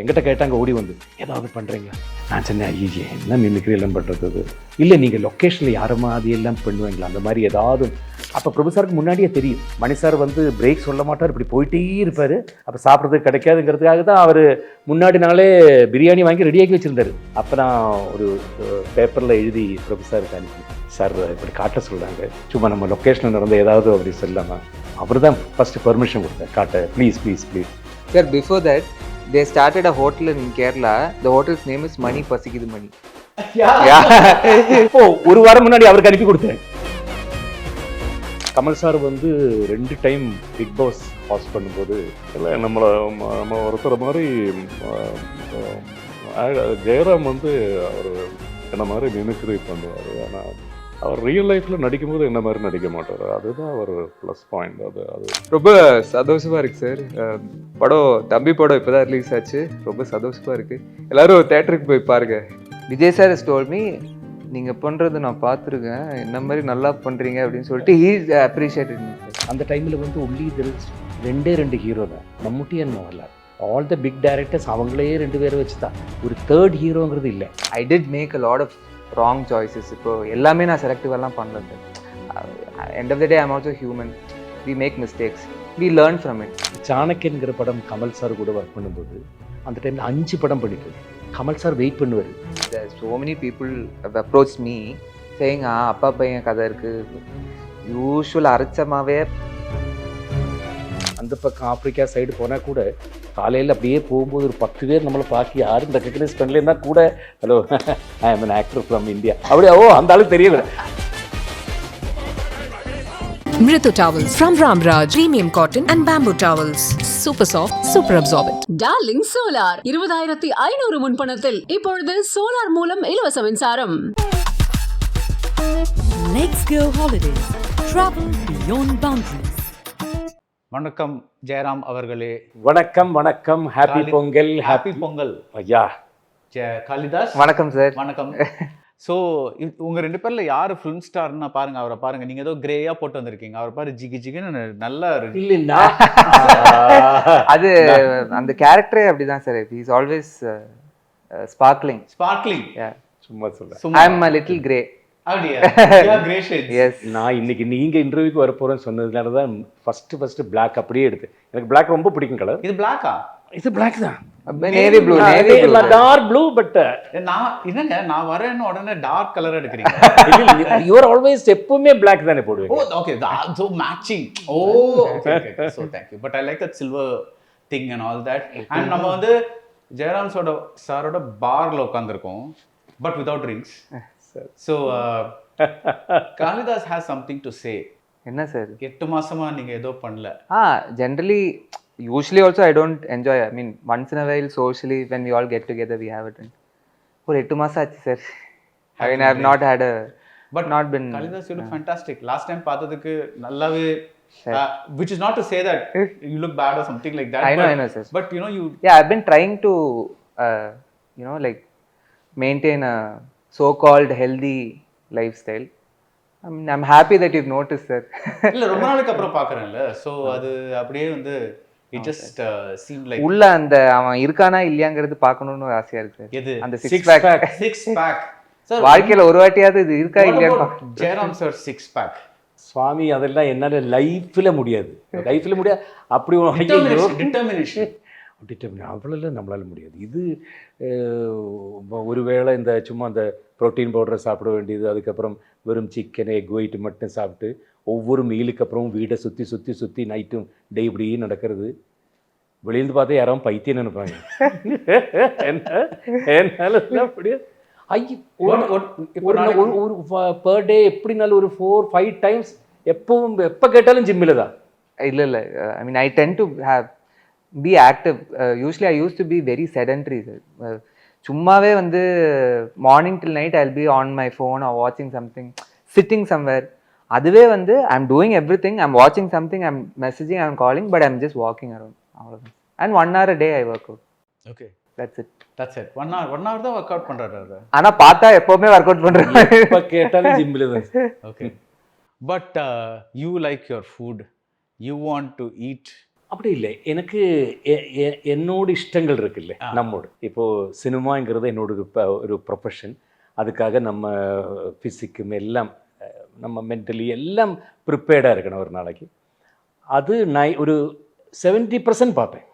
எங்கிட்ட கேட்டாங்க ஓடி வந்து ஏதாவது பண்ணுறீங்களா? நான் சொன்னேன் ஐயே என்ன மிமிக்ரி எல்லாம் பண்ணுறது இல்லை, நீங்கள் லொக்கேஷனில் யாருமா அது எல்லாம் பண்ணுவீங்களா அந்த மாதிரி ஏதாவது. அப்போ பிரபு சாருக்கு முன்னாடியே தெரியும், மணி சார் வந்து பிரேக் சொல்ல மாட்டார், இப்படி போயிட்டே இருப்பார். அப்போ சாப்பிட்றதுக்கு கிடைக்காதுங்கிறதுக்காக தான் அவர் முன்னாடி நாளே பிரியாணி வாங்கி ரெடியாக்கி வச்சுருந்தார். அப்போ நான் ஒரு பேப்பரில் எழுதி பிரபு சாருக்கு அனுப்பி, சார் இப்படி காட்ட சொல்கிறாங்க, சும்மா நம்ம லொக்கேஷனில் நடந்த ஏதாவது அப்படி சொல்லாமா. அவர் தான் ஃபஸ்ட்டு பெர்மிஷன் கொடுத்தார், காட்ட please please please. Sir before that they started a hotel in Kerala. The hotel's name is Mani Pasikidhu Mani. இப்போ ஒரு வாரம் முன்னாடி அவருக்கு அனுப்பி கொடுத்தேன். கமல் சார் வந்து 2 டைம் பிக் பாஸ் ஹாஸ்ட் பண்ணும்போது இல்லை நம்ம ஒருத்தர் மாதிரி ஜெயராம் வந்து அவர் என்ன மாதிரி மிமிக்ரி பண்ணுவார். ஆனால் அவர் ரியல் லைஃப்பில் நடிக்கும்போது என்ன மாதிரி நடிக்க மாட்டார். அதுதான் ஒரு ப்ளஸ் பாயிண்ட். அது ரொம்ப சந்தோஷமாக இருக்குது சார். படம் தம்பி படம் இப்போ தான் ரிலீஸ் ஆச்சு. ரொம்ப சந்தோஷமாக இருக்குது. எல்லோரும் தேட்டருக்கு போய் பாருங்கள். Vijay sir is told me, நீங்கள் பண்ணுறது நான் பார்த்துருக்கேன், என்ன மாதிரி நல்லா பண்ணுறீங்க அப்படின்னு சொல்லிட்டு ஹீ அப்ரிஷியேட்டட் மீ சார். அந்த டைமில் வந்து ஒன்லி ரெண்டு ஹீரோ தான், Mammootty and Mohanlal. All the big directors அவங்களே 2 பேரை வச்சு தான், ஒரு தேர்ட் ஹீரோங்கிறது இல்லை. I did make a lot of wrong choices. இப்போ எல்லாமே நான் செலக்டிவெல்லாம் பண்ணல. End of the day I'm also human. We make mistakes, we learn from it. சாணக்கியன்கிற படம் கமல் சார் கூட ஒர்க் பண்ணும்போது அந்த டைமில் 5 படம் படிக்கும். கமல் சார் வெயிட் பண்ணுவார். So many people approach me saying அப்பா பையன் கதை இருக்குது. யூஸ்வல் அரைச்சமாகவே அந்த பக்கம் ஆப்பிரிக்கா சைடு போனால் கூட காலையில் அப்படியே போகும்போது ஒரு 10 பேர் நம்மளை பார்த்து யாரும் ரெக்கக்னைஸ் பண்ணலன்னா கூட hello I am an actor from India அப்படியே அந்த ஆளுக்கு தெரியல. Mritu towels from Ramraj, premium cotton and bamboo towels, super soft, super absorbent. Darling Solar 20500 முன்பணத்தில் இப்பொழுது சோலார் மூலம் இலவச மின்சாரம். Let's go holidays. Travel beyond boundaries. வணக்கம் ஜெயராம் அவர்களே. வணக்கம் வணக்கம். ஹாப்பி பொங்கல். ஹாப்பி பொங்கல் ஐயா. காளிதாஸ் வணக்கம் சார். வணக்கம். ஸோ உங்கள் 2 பேரில் யார் ஃபிலிம் ஸ்டார்னா பாருங்க, அவரை பாருங்க. நீங்கள் ஏதோ கிரேயா போட்டு வந்திருக்கீங்க, அவரை பாரு ஜிகி ஜிகின்னு நல்லா இல்லைன்னா அது அந்த கேரக்டரே அப்படிதான் சார். Is always sparkling. சும்மா சொல்ல ஐ அம் a little grey. நான் இன்னைக்கு நீங்க இன்டர்வியூக்கு வர போறேன்னு சொன்னதுனால தான் ஃபர்ஸ்ட் பிளாக் அப்படியே எடுத்து. எனக்கு பிளாக் ரொம்ப பிடிக்கும் கலர். இது பிளாக்கா? இது பிளாக் தான். Navy blue. Dark blue. But நான் என்னங்க நான் வரேன்னு உடனே டார்க் கலர் எடுக்கிறீங்க. யூ ஆர் ஆல்வேஸ் எப்பவுமே பிளாக் தானே போடுவீங்க. Oh okay, so matching. Oh okay so thank you, but I like that silver thing and all that. And நம்ம வந்து ஜெயராம் சாரோட பார்ல உட்கார்ந்திருக்கோம், but without drinks. So Kalidas has something to say. என்ன sir? 8 மாசமா நீங்க ஏதோ பண்ணல. Generally usually also I don't enjoy. I mean once in a while socially when we all get together we have it. ஒரு 8 மாசம் ஆச்சு sir. I mean I have not had a but not been. Kalidas, you look fantastic. Last time பார்த்ததுக்கு நல்லாவே which is not to say that you look bad or something like that. I know sir. But you know you I've been trying to like maintain a so-called healthy lifestyle. I mean, I'm happy that you've noticed, sir. இல்ல ரொம்ப நாளுக்கு அப்புறம் பார்க்கறேன்ல, so அது அப்படியே வந்து it just seemed like உள்ள அந்த அவன் இருக்கானா இல்லையாங்கிறது பார்க்கணும்னு ஆசையா இருக்கு சார். எது அந்த 6 pack சார் வாழ்க்கையில ஒரு வாட்டியாவது இது இருக்கா இல்லையா ஜெயராம் சார் 6 pack சுவாமி அதெல்லாம் என்னால லைஃப்ல முடியாது. அப்படி டிட்டர்மினேஷன் அவ்வளோ நம்மளால முடியாது. இது ஒருவேளை இந்த சும்மா அந்த ப்ரோட்டீன் பவுடரை சாப்பிட வேண்டியது, அதுக்கப்புறம் வெறும் சிக்கன் எக் ஒயிட் மட்டும் சாப்பிட்டு ஒவ்வொரு மீலுக்கு அப்புறம் வீடை சுற்றி நைட்டும் டே இப்படியே நடக்கிறது. வெளியிருந்து பார்த்தா யாரும் பைத்தியம் நினைப்பாங்க. என்னால முடியாது. ஒரு பர் டே எப்படினாலும் ஒரு 4-5 டைம்ஸ் எப்போ கேட்டாலும் ஜிம்மில் தான். இல்லை I mean I tend to have be active. Usually I used to be very sedentary. சும்மாவே வந்து morning till night I'll be on my phone or watching something, sitting somewhere. அதுவே வந்து I'm doing everything, I'm watching something, I'm messaging, I'm calling, but I'm just walking around. And 1 hour a day I work out. Okay, that's it. 1 hour தான் work out பண்றாரு. ஆனா பார்த்தா எப்பவுமே work out பண்றாரு. எப்ப கேட்டாலும் ஜிம்ல தான். Okay, but you like your food, you want to eat அப்படி இல்லை. எனக்கு என்னோட இஷ்டங்கள் இருக்குல்ல நம்மோடு. இப்போது சினிமாங்கிறது என்னோட ஒரு ப்ரொஃபஷன். அதுக்காக நம்ம ஃபிசிக்கும் எல்லாம் நம்ம மென்டலி எல்லாம் ப்ரிப்பேர்டாக இருக்கணும் ஒரு நாளைக்கு. அது நான் ஒரு 70% பார்ப்பேன்.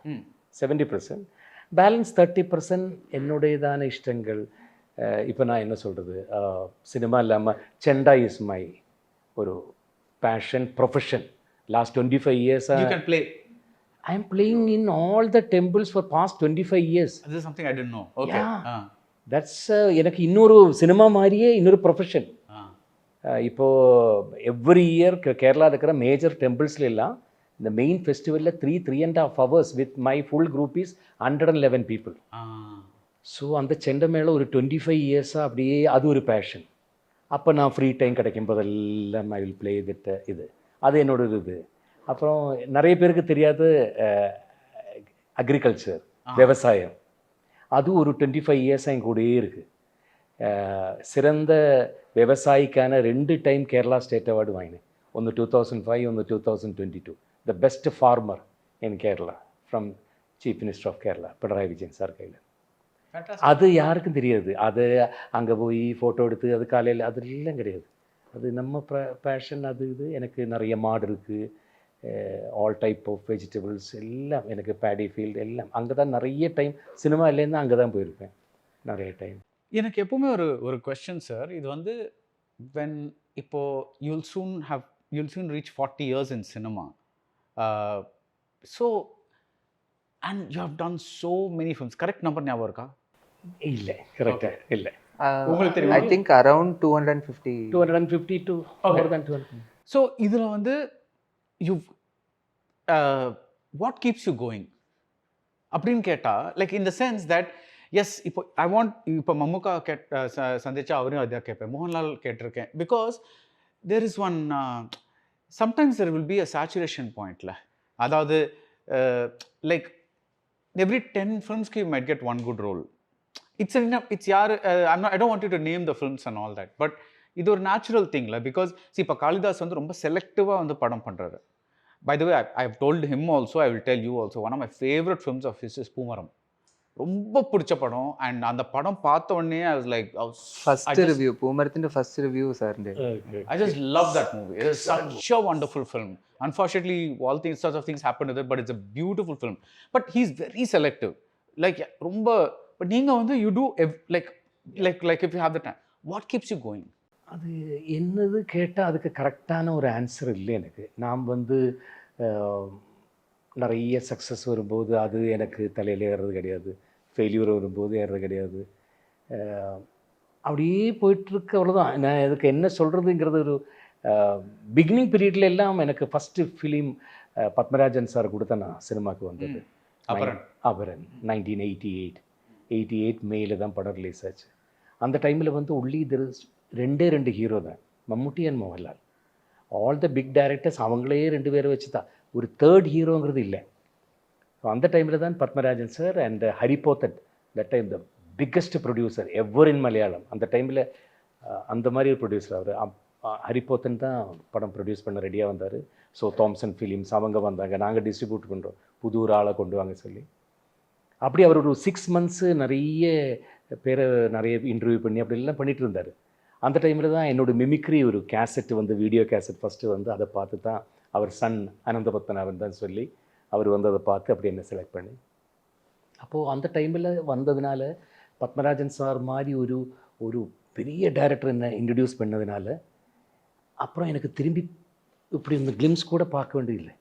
70%. பேலன்ஸ் 30% என்னுடையதான இஷ்டங்கள். இப்போ நான் என்ன சொல்கிறது, சினிமா இல்லாமல் செண்டா இஸ் மை ஒரு பேஷன், ப்ரொஃபஷன். லாஸ்ட் 25 இயர்ஸாக You can play. I am playing in all the temples for past 25 years. This is something I didn't know. Okay. Yeah. That's எனக்கு இன்னொரு சினிமா மாதிரியே இன்னொரு ப்ரொஃபஷன். இப்போது எவ்ரி இயர் கேரளா இருக்கிற major டெம்பிள்ஸ்ல எல்லாம் இந்த மெயின் ஃபெஸ்டிவலில் 3.5 hours with my full group is 111 people. So அந்த செண்டை மேலே ஒரு 25 இயர்ஸாக அப்படியே அது ஒரு பேஷன். அப்போ நான் ஃப்ரீ டைம் கிடைக்கும் போதெல்லாம் ஐ வில் ப்ளே வித் இது. அது என்னோட இது. அப்புறம் நிறைய பேருக்கு தெரியாது அக்ரிகல்ச்சர், விவசாயம். அது ஒரு 25 இயர்ஸாக என் கூடயே இருக்குது. சிறந்த விவசாயிக்கான 2 டைம் கேரளா ஸ்டேட் அவார்டு வாங்கினேன். ஒன்று 2005, ஒன்று 2022. The best farmer in Kerala from chief minister of Kerala Pinarayi Vijayan sir கையில். அது யாருக்கும் தெரியாது. அது அங்கே போய் ஃபோட்டோ எடுத்து அது காலையில் அதெல்லாம் கிடையாது. அது நம்ம பேஷன். அது இது எனக்கு நிறைய மாடு இருக்குது. ஆல் டைப் ஆஃப் வெஜிடபிள்ஸ் எல்லாம் எனக்கு பேடி ஃபீல்டு எல்லாம் அங்கே தான் நிறைய டைம். சினிமா இல்லைன்னா அங்கே தான் போயிருப்பேன் நிறைய டைம். எனக்கு எப்பவுமே ஒரு கொஸ்டின் சார். இது வந்து வென் இப்போது you'll soon reach 40 years in cinema. So and you have done so many films. Correct number ஞாபகம் இருக்கா? இல்லை, கரெக்டாக இல்லை. உங்களுக்கு தெரியும்? I think around 250 to more than 200. So இதில் வந்து what keeps you going அப்படின்னு கேட்டால், like in the sense that is இப்போ ஐ வாண்ட் இப்போ மம்முக்கா சந்திச்சா அவரையும் அதான் கேட்பேன், மோகன்லால் கேட்டிருக்கேன். Because there is one sometimes there will be a saturation பாயிண்ட்ல. அதாவது லைக் எவ்ரி 10 filmsக்கு you might get one good role. It's யார் I don't want you to name the films and all that, but இது ஒரு natural திங்ல. Because இப்போ காளிதாஸ் வந்து ரொம்ப செலக்டிவாக வந்து படம் பண்ணுறாரு. By the way I have told him also, I will tell you also, one of my favourite films of his is Poomaram. ரொம்ப பிடிச்ச படம். அண்ட் அந்த படம் பார்த்த உடனே I was like first review பூமரத்தின் first review sir. I just love that movie. It is such a wonderful film. Unfortunately, all things, sorts of things happen with it, but it's a beautiful film. But he's very selective. Like ரொம்ப. But நீங்க வந்து you do like if you have the time, what keeps you going? அது என்னது கேட்டால் அதுக்கு கரெக்டான ஒரு answer இல்லை எனக்கு. நான் வந்து நிறைய சக்ஸஸ் வரும்போது அது எனக்கு தலையில் ஏறுறது கிடையாது. ஃபெயில்யூர் வரும்போது ஏறுறது கிடையாது. அப்படியே போயிட்டுருக்கு, அவ்வளோதான். நான் அதுக்கு என்ன சொல்கிறதுங்கிறது ஒரு பிகினிங் பீரியட்ல எல்லாம் எனக்கு ஃபஸ்ட்டு ஃபிலிம் பத்மராஜன் சார் கொடுத்த நான் சினிமாவுக்கு வந்தது. அபரன் 1988 மேல தான் படம் ரிலீஸ் ஆச்சு. அந்த டைமில் வந்து ஒன்லி ரெண்டு ஹீரோ தான், Mammootty and Mohanlal. All the big directors அவங்களே 2 பேரை வச்சு தான், ஒரு தேர்ட் ஹீரோங்கிறது இல்லை. ஸோ அந்த டைமில் தான் Padmarajan sir and Haripothan, that time the biggest producer ever in Malayalam. அந்த டைமில் அந்த மாதிரி ஒரு ப்ரொடியூசர் அவர். ஹரிபோத்தன் தான் படம் ப்ரொடியூஸ் பண்ண ரெடியாக வந்தார். ஸோ தாம்சன் ஃபிலிம்ஸ் அவங்க வந்தாங்க, நாங்கள் டிஸ்ட்ரிபியூட் பண்ணுறோம், புது ஒரு ஆளை கொண்டு வாங்க சொல்லி. அப்படி அவர் ஒரு 6 months நிறைய பேரை நிறைய இன்டர்வியூ பண்ணி அப்படிலாம் பண்ணிகிட்டு இருந்தார். அந்த டைமில் தான் என்னோடய மிமிக்ரி ஒரு கேசட் வந்து, வீடியோ கேசட் ஃபஸ்ட்டு வந்து அதை பார்த்து தான் அவர் சன் அனந்தபத்மநாபன் தான் சொல்லி அவர் வந்து அதை பார்த்து அப்படி என்ன செலக்ட் பண்ணி. அப்போது அந்த டைமில் வந்ததுனால பத்மராஜன் சார் மாதிரி ஒரு பெரிய டைரக்டர் என்ன இன்ட்ரடியூஸ் பண்ணதுனால அப்புறம் எனக்கு திரும்பி இப்படி இந்த கிளிம்ஸ் கூட பார்க்க வேண்டியதில்லை.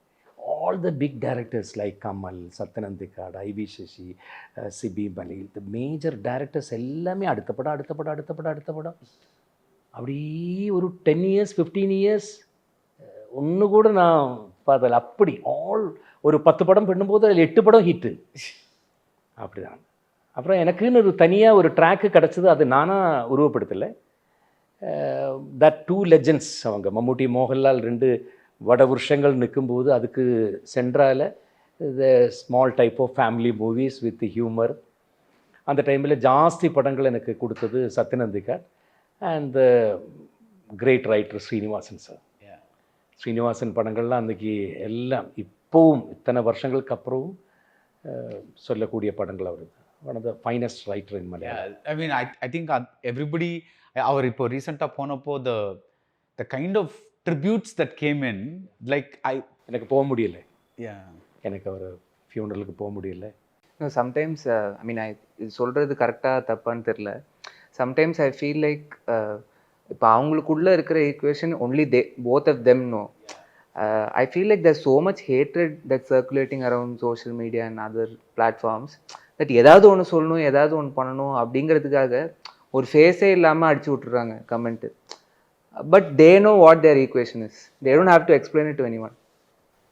all the big directors like Kamal, Satyanandikad, I.V. Shashi, Sibi Bali, the major directors எல்லாமே அடுத்த படம் அப்படி ஒரு 10 years 15 years ஒன்று கூட நான் பார்த்தல. அப்படி ஆல் ஒரு 10 படம் பண்ணும்போது அதில் 8 படம் ஹிட்டு அப்படிதான். அப்புறம் எனக்குன்னு ஒரு தனியாக ஒரு ட்ராக்கு கிடச்சிது. அது நானாக உருவப்படுத்தலை. தட் 2 legends அவங்க மம்முட்டி மோகன்லால் 2 வட வருஷங்கள் நிற்கும்போது அதுக்கு சென்ட்ரால the small type of family movies with humour. அந்த டைமில் ஜாஸ்தி படங்கள் எனக்கு கொடுத்தது Sathyan Anthikad and great writer Sreenivasan sir. Sreenivasan படங்கள்லாம் அன்றைக்கி எல்லாம் இப்போவும் இத்தனை வருஷங்களுக்கு அப்புறமும் சொல்லக்கூடிய படங்கள் அவர் one of the finest writer in Malayalam. I mean I think everybody அவர் இப்போ ரீசெண்டாக போனப்போ the kind of tributes that came in like எனக்கு போக முடியல, யா எனக்கு அவர் ஃபியூனரலுக்கு போக முடியல. சம்டைம்ஸ் ஐ மீன் இது சொல்கிறது கரெக்டாக தப்பான்னு தெரில. சம்டைம்ஸ் ஐ ஃபீல் லைக் இப்போ அவங்களுக்குள்ளே இருக்கிற equation only both of them no. I feel like there's so much hatred that's circulating around social media and other platforms that ஏதாவது ஒன்று சொல்லணும், ஏதாவது ஒன்று பண்ணணும் அப்படிங்கிறதுக்காக ஒரு ஃபேஸே இல்லாமல் அடிச்சு விட்டுறாங்க comment. But they know what their equation is. They don't have to explain it to anyone.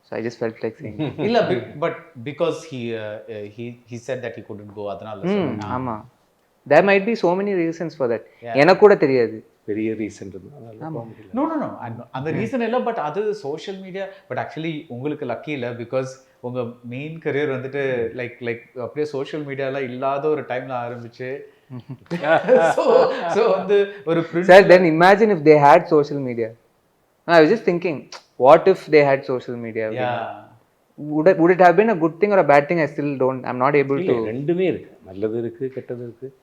So I just felt like saying இல்லை but because he said that he couldn't go அதனால. ஆமாம், there might be so many reasons for that. எனக்கு கூட தெரியாது பெரிய reason no அந்த reason இல்லை. But அது சோஷியல் மீடியா. பட் ஆக்சுவலி உங்களுக்கு லக்கி இல்லை, பிகாஸ் உங்கள் மெயின் கரியர் வந்துட்டு லைக் அப்படியே சோஷியல் மீடியாலாம் இல்லாத ஒரு டைமில் ஆரம்பிச்சு. ஸோ வந்து ஒரு sir then imagine if they had social media. I was just thinking what if they had social media. would it have been a good thing or a bad thing? I'm not able to. ரெண்டுமே இருக்குது, நல்லது இருக்குது கெட்டது இருக்குது.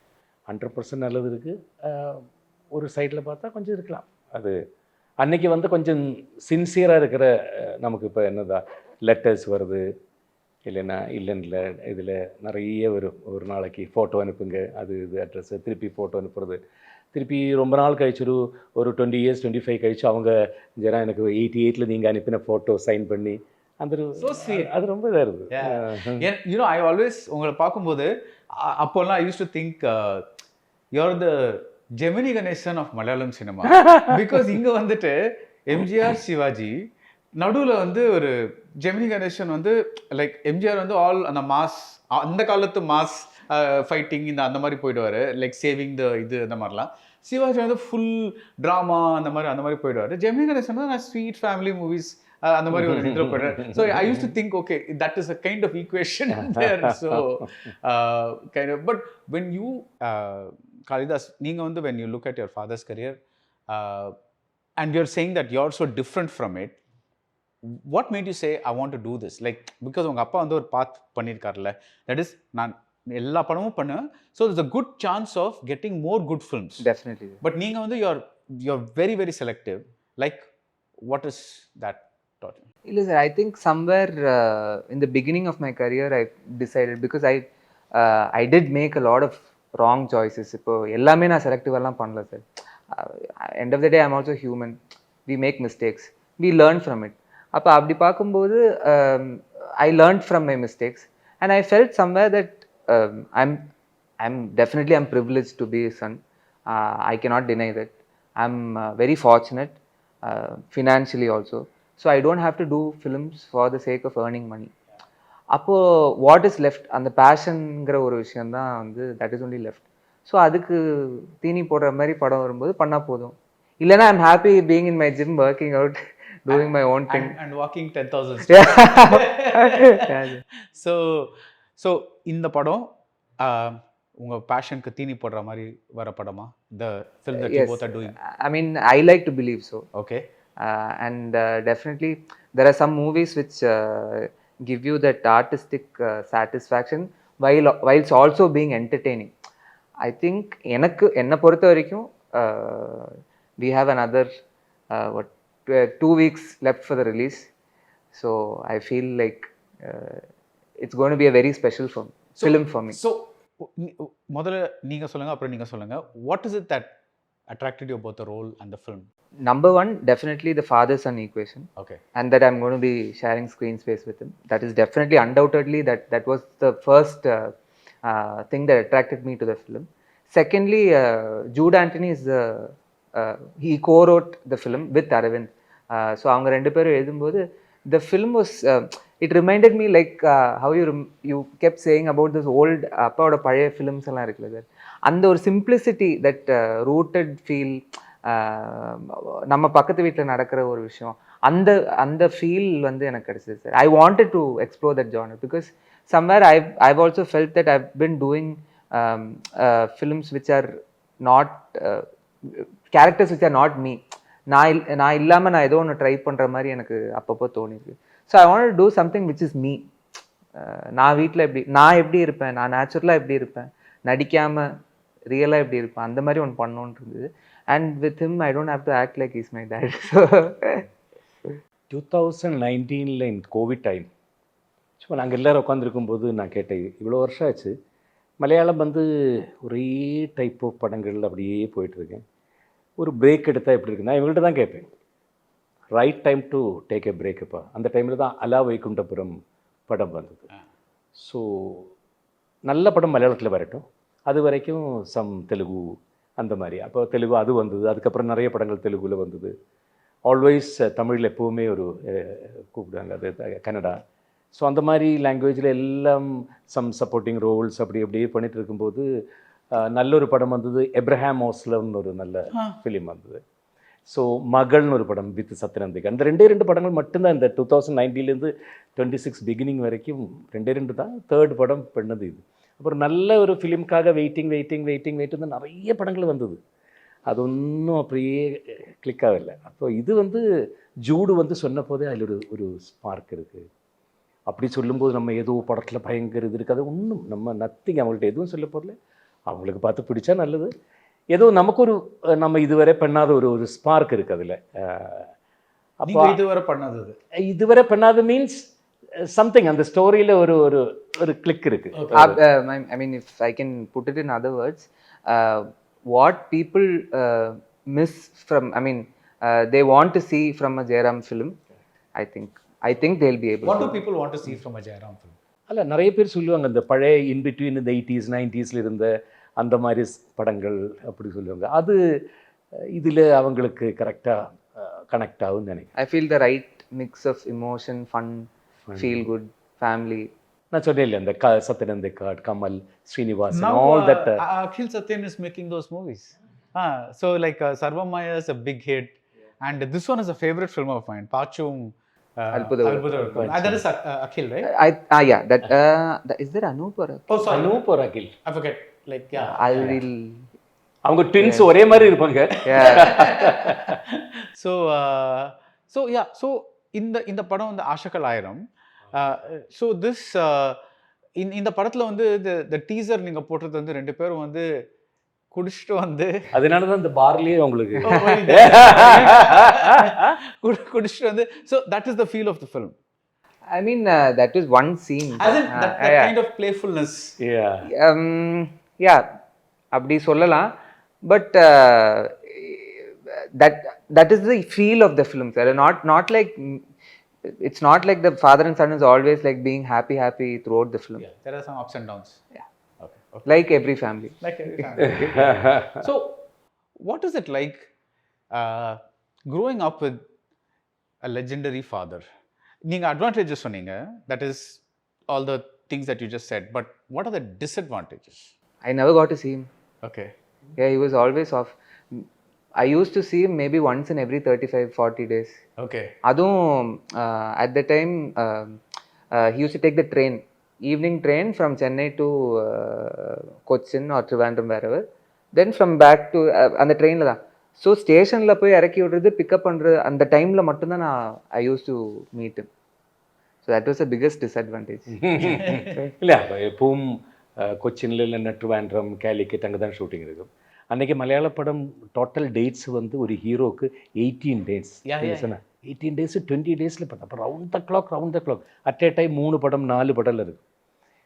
100% நல்லது இருக்குது, ஒரு சைடில் பார்த்தா கொஞ்சம் இருக்கலாம். அது அன்னைக்கு வந்து கொஞ்சம் சின்சியராக இருக்கிற நமக்கு இப்போ என்னதா லெட்டர்ஸ் வருது இல்லைன்னா இல்லைன்னு இதில் நிறைய ஒரு நாளைக்கு ஃபோட்டோ அனுப்புங்க, அது இது அட்ரஸு திருப்பி ஃபோட்டோ அனுப்புறது, திருப்பி ரொம்ப நாள் கழிச்சு ஒரு 20 years 25 கழிச்சு அவங்க ஜனா எனக்கு 88 நீங்கள் அனுப்பின ஃபோட்டோ சைன் பண்ணி அந்த அது ரொம்ப இதாக இருக்குது. யூனோ ஐ ஆல்வேஸ் உங்களை பார்க்கும்போது அப்போல்லாம் I used to think you're the Gemini Ganesan of Malayalam cinema. Because இங்கே வந்துட்டு எம்ஜிஆர் சிவாஜி நடுவில் வந்து ஒரு ஜெமினி கணேசன் வந்து லைக் எம்ஜிஆர் வந்து ஆல் அந்த மாஸ், அந்த காலத்து மாஸ் ஃபைட்டிங் அந்த மாதிரி போயிடுவார், லைக் சேவிங் இது அந்த மாதிரிலாம். சிவாஜி வந்து ஃபுல் ட்ராமா அந்த மாதிரி போயிடுவார். ஜெமினி கணேசன் வந்து நான் ஸ்வீட் ஃபேமிலி மூவிஸ் அந்த மாதிரி ஒரு இதில் போயிடுறாரு. So I used to think okay that is a kind of equation there. So kind of but when you Kalidas, நீங்கள் வந்து when you look at your father's career and you're saying that you're so different from it, what made you say I want to do this? Like because உங்கள் அப்பா வந்து ஒரு பாத் பண்ணியிருக்காருல்ல, that is நான் எல்லா படமும் பண்ணுவேன், so there's a good chance of getting more good films. Definitely. But நீங்கள் வந்து you're very very selective. Like what is that taught you? இல்லை sir, I think somewhere in the beginning of my career I decided because I did make a lot of wrong choices. இப்போ எல்லாமே நான் செலக்டிவெல்லாம் பண்ணல சார். End of the day I'm also human, we make mistakes, we learn from it. அப்போ அப்படி பார்க்கும்போது I learn from my mistakes and I felt somewhere that I'm definitely I'm privilege to be son. I cannot deny that. I'm very fortunate financially also. So I don't have to do films for the sake of earning money. அப்போது what is left, அந்த பேஷனுங்கிற ஒரு விஷயந்தான் வந்து that is only left. So அதுக்கு தீனி போடுற மாதிரி படம் வரும்போது பண்ணால் போதும். இல்லைனா I'm happy being in my gym, working out, doing my own thing and walking 10,000 steps. So இந்த படம் உங்கள் பேஷனுக்கு தீனி போடுற மாதிரி வர படமா? The film that you both are doing. I mean, I like to believe so. Okay. And definitely there are some movies which give you that artistic satisfaction while it's also being entertaining. I think என்னை பொறுத்த வரைக்கும் we have another 2 weeks left for the release, so I feel like it's going to be a very special film for me. So முதல்ல நீங்க சொல்லுங்க, அப்புறம் நீங்க சொல்லுங்க, what is it that attracted you about the role and the film? Number one, definitely the father-son equation. Okay. And that I'm going to be sharing screen space with him. That is definitely, undoubtedly, that was the first thing that attracted me to the film. Secondly, Jude Anthony is he co-wrote the film with Aravind. So அவங்க ரெண்டு பேரும் எழுதும்போது the film was it reminded me like how you kept saying about this old அப்பாவோட பழைய films எல்லாம் இருக்குல்ல sir, அந்த ஒரு சிம்பிளிசிட்டி, தட் ரூட்டட் ஃபீல், நம்ம பக்கத்து வீட்டில் நடக்கிற ஒரு விஷயம், அந்த ஃபீல் வந்து எனக்கு கிடைச்சது sir. I wanted to explore that genre because somewhere I've also felt that I've been doing films which are not characters which are not me. நான் இல்லாமல் நான் ஏதோ ஒன்று ட்ரை பண்ணுற மாதிரி எனக்கு அப்பப்போ தோணிருக்கு. So I want to do something which is me. நான் வீட்டில் நான் எப்படி இருப்பேன், நான் நேச்சுரலாக எப்படி இருப்பேன், நடிக்காமல் ரியலாக எப்படி இருப்பேன், அந்த மாதிரி ஒன்று பண்ணணுன்னு இருந்தது. And with him I don't have to act like is my dad. So 2019 in Covid time சும்மா நாங்கள் எல்லோரும் உட்காந்துருக்கும்போது நான் கேட்டேன், இவ்வளோ வருஷம் ஆச்சு மலையாளம் வந்து ஒரே டைப் ஆஃப் படங்கள் அப்படியே போயிட்டுருக்கேன், ஒரு பிரேக் எடுத்தால் எப்படி இருக்குன்னா இவங்கள்ட்ட தான் கேட்பேன். Right time to take a பிரேக்குப்பா. அந்த டைமில் தான் அலா வைகுண்டபுரம் படம் வந்தது. ஸோ நல்ல படம் மலையாளத்தில் வரட்டும், அது வரைக்கும் சம் தெலுங்கு அந்த மாதிரி. அப்போ தெலுங்கு அது வந்தது, அதுக்கப்புறம் நிறைய படங்கள் தெலுங்குல வந்தது. ஆல்வேஸ் தமிழில் எப்போவுமே ஒரு கூப்பிடுவாங்க, அது கன்னடா. ஸோ அந்த மாதிரி லாங்குவேஜில் எல்லாம் சம் சப்போர்ட்டிங் ரோல்ஸ் அப்படி அப்படியே பண்ணிட்டு இருக்கும்போது நல்ல ஒரு படம் வந்தது, எப்ரஹாம் ஓஸ்லர்னு ஒரு நல்ல ஃபிலிம் வந்தது. ஸோ மகள்னு ஒரு படம் வித் சத்யநந்திகா. அந்த ரெண்டு படங்கள் மட்டும்தான் இந்த 2019 26 பிகினிங் வரைக்கும் ரெண்டு தான். தேர்ட் படம் பண்ணது இது. அப்புறம் நல்ல ஒரு ஃபிலிம்காக வெயிட்டிங் நிறைய படங்கள் வந்தது, அது ஒன்றும் அப்படியே கிளிக் ஆகலை. அப்போ இது வந்து ஜூடு வந்து சொன்ன போதே அதில் ஒரு ஸ்பார்க் இருக்குது. அப்படி சொல்லும்போது நம்ம ஏதோ படத்தில் பயங்கர இது இருக்குது, அது ஒன்றும் நம்ம நத்திங், அவங்கள்ட்ட எதுவும் சொல்ல போகல. அவங்களுக்கு பார்த்து பிடிச்சா நல்லது. ஏதோ நமக்கு ஒரு நம்ம இதுவரை பண்ணாத ஒரு ஸ்பார்க் இருக்குது அதில். அப்போ இதுவரை பண்ணாது மீன்ஸ் சம்திங் அந்த ஸ்டோரியில் ஒரு கிளிக் இருக்கு. I mean, if I can put it in other words, what people miss from, I mean, they want to see from a Jayaram film, I think they'll be able. What do people want to see from a Jayaram film? அல்ல, நிறைய பேர் சொல்லுவாங்க இந்த பழைய in between இந்த 80s 90s இருந்த அந்த மாதிரி படங்கள் அப்படி சொல்லுவாங்க. அது இதில் அவங்களுக்கு கரெக்டாக கனெக்ட் ஆகும்னு நினைக்கிறேன். I feel the right mix of emotion, fun, feel good, family. நான் சொன்னேன் இல்லை, இந்த Sathyan Anthikad, Kamal, Srinivas, all that. Akhil Satyan is making those movies. So like Sarvamaya is a big hit, and this one is a favorite film of mine, Pachum. That is Akhil, right? Yeah, that is there Anup or Akhil? Oh, sorry, Anup or Akhil, I forget. Like yeah, I will. அவங்க twins ஒரே மாதிரி இருப்பாங்க. So yeah, so இந்த படம் வந்து Ashakal Aayiram. So this இந்த படத்துல வந்து the teaser நீங்க போட்டது வந்து ரெண்டு பேரும் வந்து குடிச்சிட்டு வந்து, அதனால தான் இந்த பார்லயே உங்களுக்கு குடிச்சிட்டு வந்து, so that is the feel of the film. I mean, that is one scene. As in that kind of playfulness. Yeah, அப்படி சொல்லலாம். But that is the feel of the film, sir. Not like, it's not like the father and son is always like being happy throughout the film. Yeah, there are some ups and downs. Yeah. Okay. Like every family. So what is it like growing up with a legendary father? நீங்க advantages சொன்னீங்க, that is all the things that you just said, but what are the disadvantages? I never got to see him. Okay. Yeah, he was always off. I used to see him maybe once in every 35-40 days. Okay. அதுவும் at the time he used to take the train, evening train from Chennai to Cochin or Trivandrum, wherever, then from back to அந்த ட்ரெயினில் தான். So ஸ்டேஷனில் போய் இறக்கி விடுறது, pickup பண்ணுறது, அந்த டைமில் மட்டும்தான் I used to meet him. So that was the biggest disadvantage. இல்லை, எப்பவும் கொச்சின்ல இல்லைன்னா ட்ரிவாண்ட்ரம், கேலிக்கட் அங்கே தான் ஷூட்டிங் இருக்கும். அன்றைக்கி மலையாள படம் டோட்டல் டேட்ஸ் வந்து ஒரு ஹீரோக்கு 18 days. 18 days 20 daysல படம். அப்போ round the clock at A time 3 படம் 4 படம்ல இருக்குது.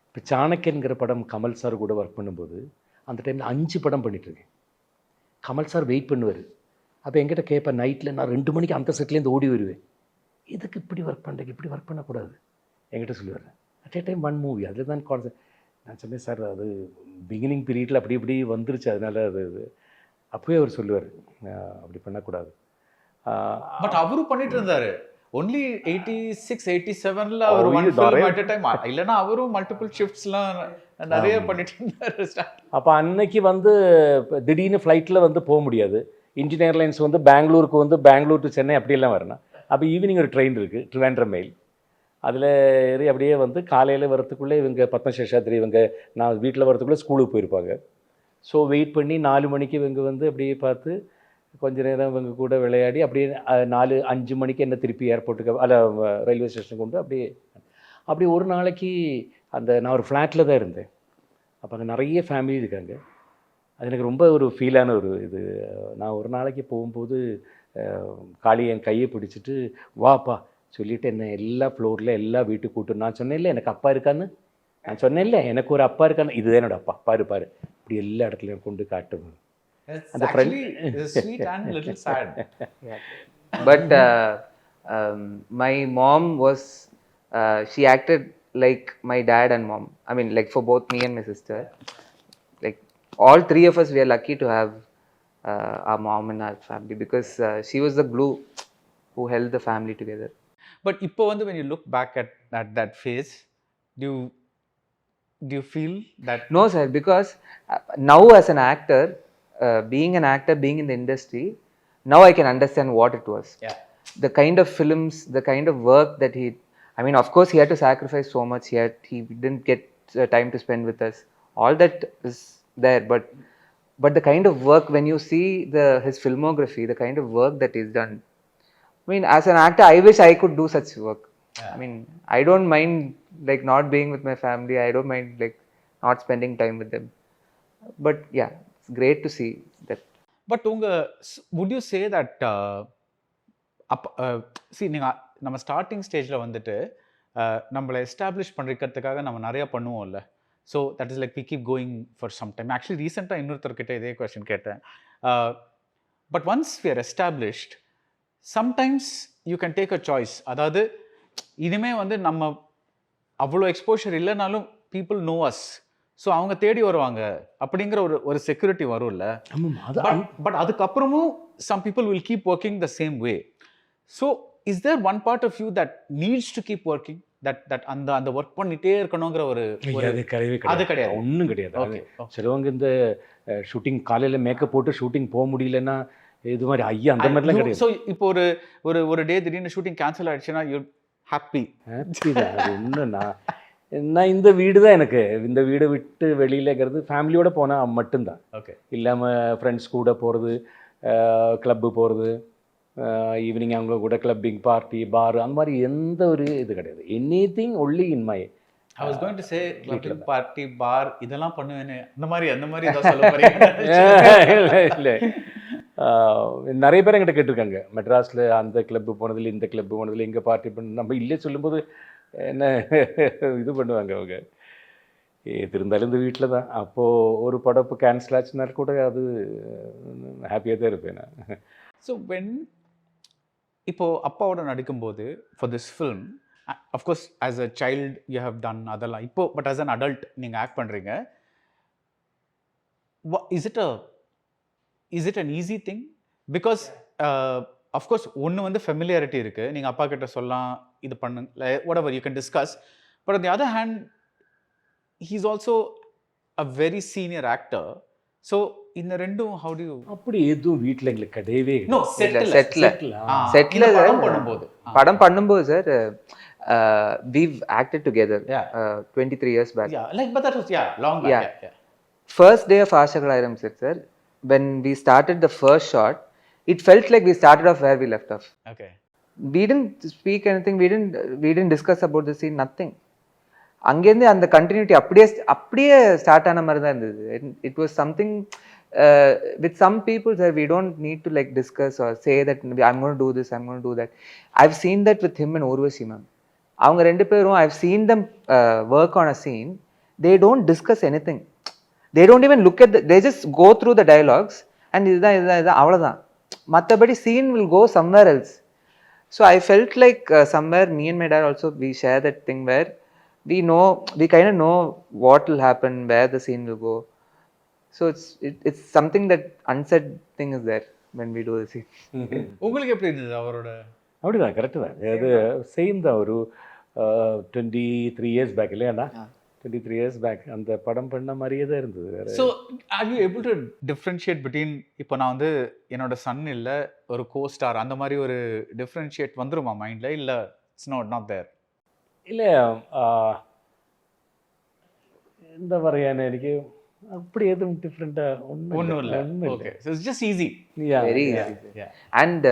இப்போ சாணக்கியன்கிற படம் கமல் சார் கூட ஒர்க் பண்ணும்போது அந்த டைமில் 5 படம் பண்ணிட்டுருக்கேன். கமல் சார் வெயிட் பண்ணுவார். அப்போ என்கிட்ட கேட்பேன், நைட்டில் நான் 2 மணிக்கு அந்த செட்லேருந்து ஓடி வருவேன், இதுக்கு இப்படி ஒர்க் பண்ணுறேன், இப்படி ஒர்க் பண்ணக்கூடாது என்கிட்ட சொல்லுவார். அட் ஏ டைம் 1 மூவி, அதில் தான் கான்செப்ட். நான் சொன்னேன், சார் அது பிகினிங் பீரியடில் அப்படி இப்படி வந்துருச்சு, அதனால அது அப்போவே அவர் சொல்லுவார், அப்படி பண்ணக்கூடாது. பட் அவரும் பண்ணிட்டு இருந்தாரு. ஒன்லி 86 87ல அவர் one film at a time, இல்லைன்னா அவரும் மல்டிபிள் ஷிஃப்ட்ஸ்லாம் நிறைய பண்ணிட்டு இருந்தாரு. அப்போ அன்னைக்கு வந்து திடீர்னு ஃப்ளைட்டில் வந்து போக முடியாது. இந்தியன் ஏர்லைன்ஸ் வந்து பெங்களூருக்கு வந்து பெங்களூர் டு சென்னை அப்படியெல்லாம் வரணும். அப்போ ஈவினிங் ஒரு ட்ரெயின் இருக்குது, ட்ரிவாண்ட்ரம் மெயில், அதில் ஏறி அப்படியே வந்து காலையில் வரத்துக்குள்ளே இவங்க பத்மசேஷாத்ரி இவங்க நான் வீட்டில் வரத்துக்குள்ளே ஸ்கூலுக்கு போயிருப்பாங்க. ஸோ வெயிட் பண்ணி 4 மணிக்கு இவங்க வந்து அப்படியே பார்த்து கொஞ்ச நேரம் இவங்க கூட விளையாடி அப்படியே 4-5 மணிக்கு என்ன திருப்பி ஏர்போர்ட்டுக்கு ரயில்வே ஸ்டேஷனுக்கு கொண்டு அப்படி ஒரு நாளைக்கு நான் ஒரு ஃப்ளாட்டில் தான் இருந்தேன். அப்போ அங்கே நிறைய ஃபேமிலி இருக்காங்க. அது எனக்கு ரொம்ப ஒரு ஃபீலான ஒரு இது. நான் ஒரு நாளைக்கு போகும்போது காளி என் கையை பிடிச்சிட்டு வாப்பா சொல்லிவிட்டு என்ன எல்லா ஃப்ளோரில் எல்லா வீட்டுக்கு கூட்டு. நான் சொன்னேன்ல எனக்கு அப்பா இருக்கான்னு, நான் சொன்னேன்ல எனக்கு ஒரு அப்பா இருக்கான்னு, இதுதான் என்னோட அப்பா, பாரு பாரு இப்படி எல்லா இடத்துலையும் கொண்டு காட்டுவேன். அந்த sweet and little sad. But my mom was, she acted like my dad and mom. I mean, like for both me and my sister. Like all three of us, we are lucky to have our mom in our family because she was the glue who held the family together. But இப்போ வந்து when you look back at that phase, do you feel that? No, sir, because now as an actor, being an actor, being in the industry, now I can understand what it was. Yeah. The kind of films, the kind of work that I mean, of course, he had to sacrifice so much. He didn't get time to spend with us. All that is there, but the kind of work, when you see his filmography, the kind of work that he's done. I mean, as an actor, I wish I could do such work. I mean, I don't mind like not being with my family. I don't mind like not spending time with them. But yeah, it's great to see that. But would you say that see நீங்கள் நம்ம starting ஸ்டேஜில் வந்துட்டு நம்மளை establish பண்ணிக்கிறதுக்காக நம்ம நிறையா பண்ணுவோம்ல. So that is like we keep going for some time. Actually ரீசெண்டாக இன்னொருத்தர்கிட்ட இதே கொஸ்டின் கேட்டேன். But once we are established, sometimes you can take a choice. அதாவது இனிமேல் வந்து நம்ம அவ்வளோ எக்ஸ்போஷர் இல்லைனாலும் பீப்புள் நோ அஸ், ஸோ அவங்க தேடி வருவாங்க அப்படிங்கிற ஒரு செக்யூரிட்டி வரும்ல. பட் அதுக்கப்புறமும் some people will keep working the same way. So is there one part of you that needs to keep working, that அந்த ஒர்க் பண்ணிட்டே இருக்கணுங்கிற அது கிடையாது, ஒன்றும் கிடையாது. சிலவங்க இந்த ஷூட்டிங் காலையில் மேக்கப் போட்டு ஷூட்டிங் போக முடியலன்னா இது மாதிரி ஐயா அந்த மாதிரிலாம் கிடையாது. ஸோ இப்போ ஒரு டே திடீர்னு ஷூட்டிங் கேன்சல் ஆகிடுச்சுன்னா யூ ஹாப்பி தான். அது ஒன்றும் நான் இந்த வீடு தான் எனக்கு, இந்த வீடை விட்டு வெளியிலங்கிறது ஃபேமிலியோடு போனால் மட்டும்தான். ஓகே. இல்லாமல் ஃப்ரெண்ட்ஸ் கூட போகிறது, கிளப்பு போகிறது, ஈவினிங் அவங்க கூட கிளப்பிங், பார்ட்டி, பார், அந்த மாதிரி எந்த ஒரு இது கிடையாது. Anything only in my. I was going to say clubbing, party, bar இதெல்லாம் பண்ணுவேன்னு அந்த மாதிரி ஏதாவது சொல்ல போறீங்க? இல்லை, நிறைய பேர் என்கிட்ட கேட்டிருக்காங்க மெட்ராஸில் அந்த கிளப்பு போனதில்லை, இந்த கிளப்பு போனதில்லை, இங்கே பார்ட்டி பண்ண. நம்ம இல்லை சொல்லும்போது என்ன இது பண்ணுவாங்க அவங்க, எது இருந்தாலும் இந்த வீட்டில் தான். அப்போது ஒரு படம் இப்போ கேன்சல் ஆச்சுனாலும் கூட அது ஹாப்பியாக தான் இருப்பேன் நான். ஸோ இப்போது அப்பாவோட நடிக்கும்போது for this film, of course as a child you have done அதெல்லாம் இப்போ, பட் ஆஸ் அன் அடல்ட் நீங்கள் ஆக்ட் பண்ணுறீங்க. Is it an easy thing? Because of course ஒன்று வந்து ஃபெமிலியாரிட்டி இருக்குது, நீங்கள் அப்பா கிட்ட சொல்லலாம் இது பண்ணுங்க, whatever you can discuss. But on the other hand, he's also a very senior actor. So இந்த ரெண்டும் how do you? அப்படி எதுவும் வீட்டில் எங்களுக்கு கிடையவே no செட்டில் படம் பண்ணும்போது sir we've acted together 23 years back. Yeah, like but that was long back. Yeah. First day of Ashakal Aayiram sir, when we started the first shot, it felt like we started off where we left off. Okay. We didn't speak anything, we didn't discuss about the scene, nothing. அங்கேருந்து அந்த continuity அப்படியே start ஆன மாதிரி தான் இருந்தது. It was something with some people sir, we don't need to like discuss or say that I'm gonna do this, I'm gonna do that. I've seen that with him and Urvashi ma'am. அவங்க ரெண்டு பேரும் I've seen them work on a scene. They don't discuss anything, they don't even look at they just go through the dialogues and இதுதான் அவ்வளோதான். மற்றபடி scene will go somewhere else. So I felt like somewhere me and my dad also, we share that thing where we kind of know what will happen, where the scene will go. So it's something that unsaid thing is there when we do the scene. உங்களுக்கு எப்படி இருந்தது அவரோட? அப்படிதான், correct தான். அது same தான். ஒரு 23 years back இல்லையாண்ணா, 23 years back அந்த படம் பண்ண மாதிரியே தான் இருந்தது. So are you able to differentiate between, இப்போ நான் வந்து என்னோட சன் இல்லை ஒரு கோஸ்டார் அந்த மாதிரி ஒரு டிஃப்ரென்ஷியேட் வந்துருமா மைண்டில், இல்லை இட்ஸ் நாட் தேர்? இல்லை, എന്താ പറയാൻ, എനിക്ക് அப்படி எதுவும் டிஃப்ரெண்ட்டாக ஒன்றும் இல்லை. Okay, so it's just easy. Very easy. Yeah. And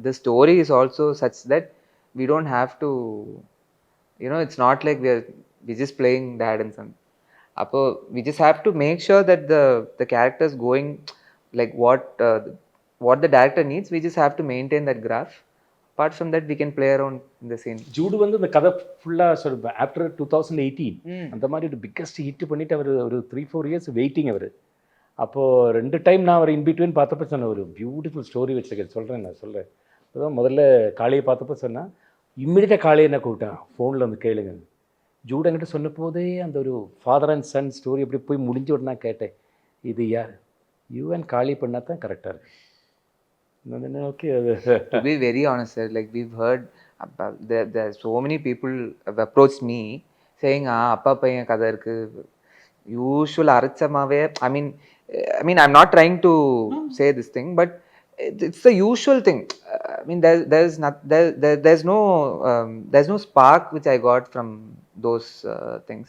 the story is also such that we don't have to, it's not like we're just playing dad and son. Appo we just have to make sure that the characters going like what the director needs. We just have to maintain that graph. Apart from that, we can play around in the scene. Jude வந்து இந்த கதை ஃபுல்லாக சொல்லுவேன் after 2018 அந்த மாதிரி ஒரு biggest hit பண்ணிவிட்டு அவர் ஒரு 3-4 இயர்ஸ் வெயிட்டிங் அவர். அப்போது 2 டைம் நான் அவர் இன்பிட்வீன் பார்த்தப்ப சொன்னேன், ஒரு பியூட்டிஃபுல் ஸ்டோரி வச்சுருக்கேன் சொல்கிறேன். அதுதான் முதல்ல காளையை பார்த்தப்போ சொன்னால் இம்மிடியட்டாக காளையை என்ன கூப்பிட்டேன் ஃபோனில் வந்து கேளுங்க. ஜூட் என்கிட்ட சொன்ன போதே அந்த ஒரு ஃபாதர் அண்ட் சன் ஸ்டோரி எப்படி போய் முடிஞ்ச உடனே கேட்டேன், இது யார் யூ அண்ட் காளி பண்ணால் தான் கரெக்டாக இருக்கு. Okay. To be very honest, sir, like we've heard, there are so many people have approached me saying, appa paiyan kada irukku, usual arachamaave. I mean, I'm not trying to say this thing, but it's the usual thing. I mean, there's no spark which I got from those things.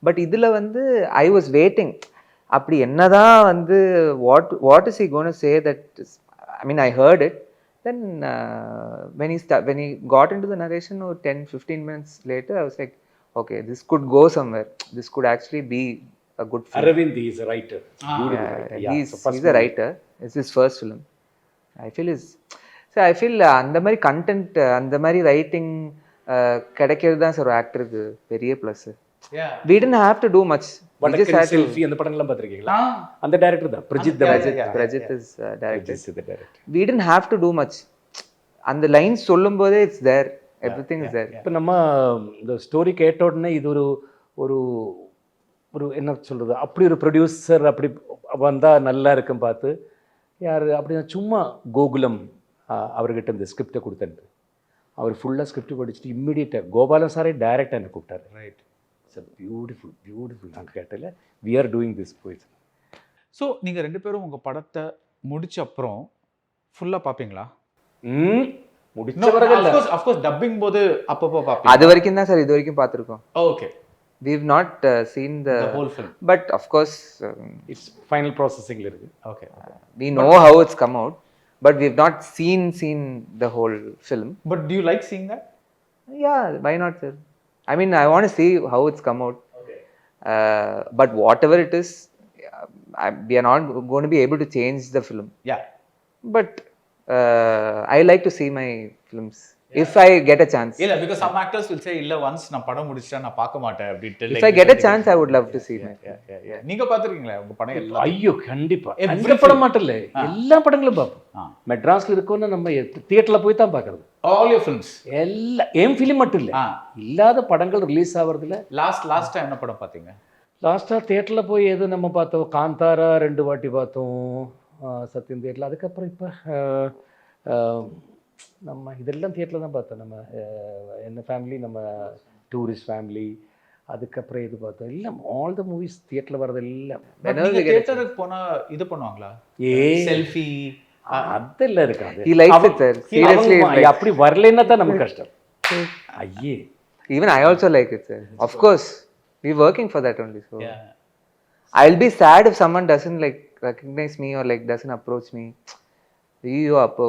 But idhula vandu I was waiting. Appadi ennada vandu what is he going to say that is, I mean, I heard it. Then when he got into the narration, 10-15 minutes later, I was like, okay, this could go somewhere. This could actually be a good film. Aravind is a writer. He's a writer. It's his first film. I feel அந்த மாதிரி content அந்த மாதிரி writing கிடைக்கிறது தான் sir ஒரு ஆக்டருக்கு பெரிய plus. We didn't have to do much. Selfie அந்த படங்கள்லாம் பார்த்துருக்கீங்களா? அந்த டைரக்டர் தான் Prajith is director. We didn't have to do much. அந்த லைன்ஸ் சொல்லும்போதே it's there. Everything is there. இப்போ நம்ம இந்த ஸ்டோரி கேட்ட உடனே இது ஒரு ஒரு என்ன சொல்கிறது, அப்படி ஒரு ப்ரொடியூசர் அப்படி வந்தால் நல்லா இருக்கும் பார்த்து யார் அப்படின்னா சும்மா கோகுலம் அவர்கிட்ட இந்த ஸ்கிரிப்டை கொடுத்தேன். அவர் ஃபுல்லாக ஸ்கிரிப்ட் படிச்சுட்டு இம்மிடியேட்டாக கோபாலன் சாரே டைரக்டாக என்ன கூப்பிட்டாரு. ரைட், இட்ஸ் பியூட்டிஃபுல் நான் கேட்டல we are doing this boys. So நீங்கள் 2 பேரும் உங்கள் படத்தை முடிச்ச அப்புறம் ஃபுல்லாக பார்ப்பீங்களா? முடிச்ச பிறகு அஃப்கோர்ஸ் டப்பிங் போது அப்பப்போ பார்ப்பீங்க. அது வரைக்கும் தான் சார் இது வரைக்கும் பார்த்துருக்கோம். Okay, we've not seen the whole film, but of course it's final processing la irukku. Okay. We know how it's come out, but we've not seen the whole film. But do you like seeing that? Yeah, why not, sir? I mean, I want to see how it's come out. Okay. But whatever it is, we are not going to be able to change the film. Yeah. But I like to see my films. Yeah. If I get a chance. Yeah, because some actors will say, "Illa once na padam mudichita na paaka maata." If I get a chance, I would love to see my. Yeah. நீங்க பாத்துறீங்களா உங்க படம் எல்லாம்? ஐயோ கண்டிப்பா. எந்த படம் மட்டும் இல்ல, எல்லா படங்களும் பாப்போம். மெட்ராஸ்ல இருக்கோம்னா நம்ம தியேட்டர்ல போய் தான் பார்க்கறது. All your films. எல்லா ஏம் ஃபிலிம் மட்டும் இல்ல, இல்லாத படங்கள் ரிலீஸ் ஆவறதுல. லாஸ்ட் டைம் என்ன படம் பாத்தீங்க? லாஸ்டா தியேட்டர்ல போய் எது நம்ம பார்த்தோம், காந்தாரா 2 வாட்டி பார்த்தோம் சத்யம் தியேட்டர்ல. அதுக்கப்புறம் இப்போ நம்ம இதெல்லாம் தியேட்டரில் தான் பார்த்தோம். நம்ம என்ன ஃபேமிலி, நம்ம டூரிஸ்ட் ஃபேமிலி, அதுக்கப்புறம் இது பார்த்தோம். இல்லை ஆல் த மூவிஸ் தியேட்டரில் வர்றது இல்லை. தியேட்டருக்கு போனால் இது பண்ணுவாங்களா, செல்ஃபி அதெல்லாம் இருக்காது. அப்படி வரலைன்னா தான் நமக்கு கஷ்டம். ஐயே, even I also like it, sir. Of course, we're working for that only. So I'll be sad if someone doesn't like recognize me or like doesn't approach me. ஐயோ அப்போ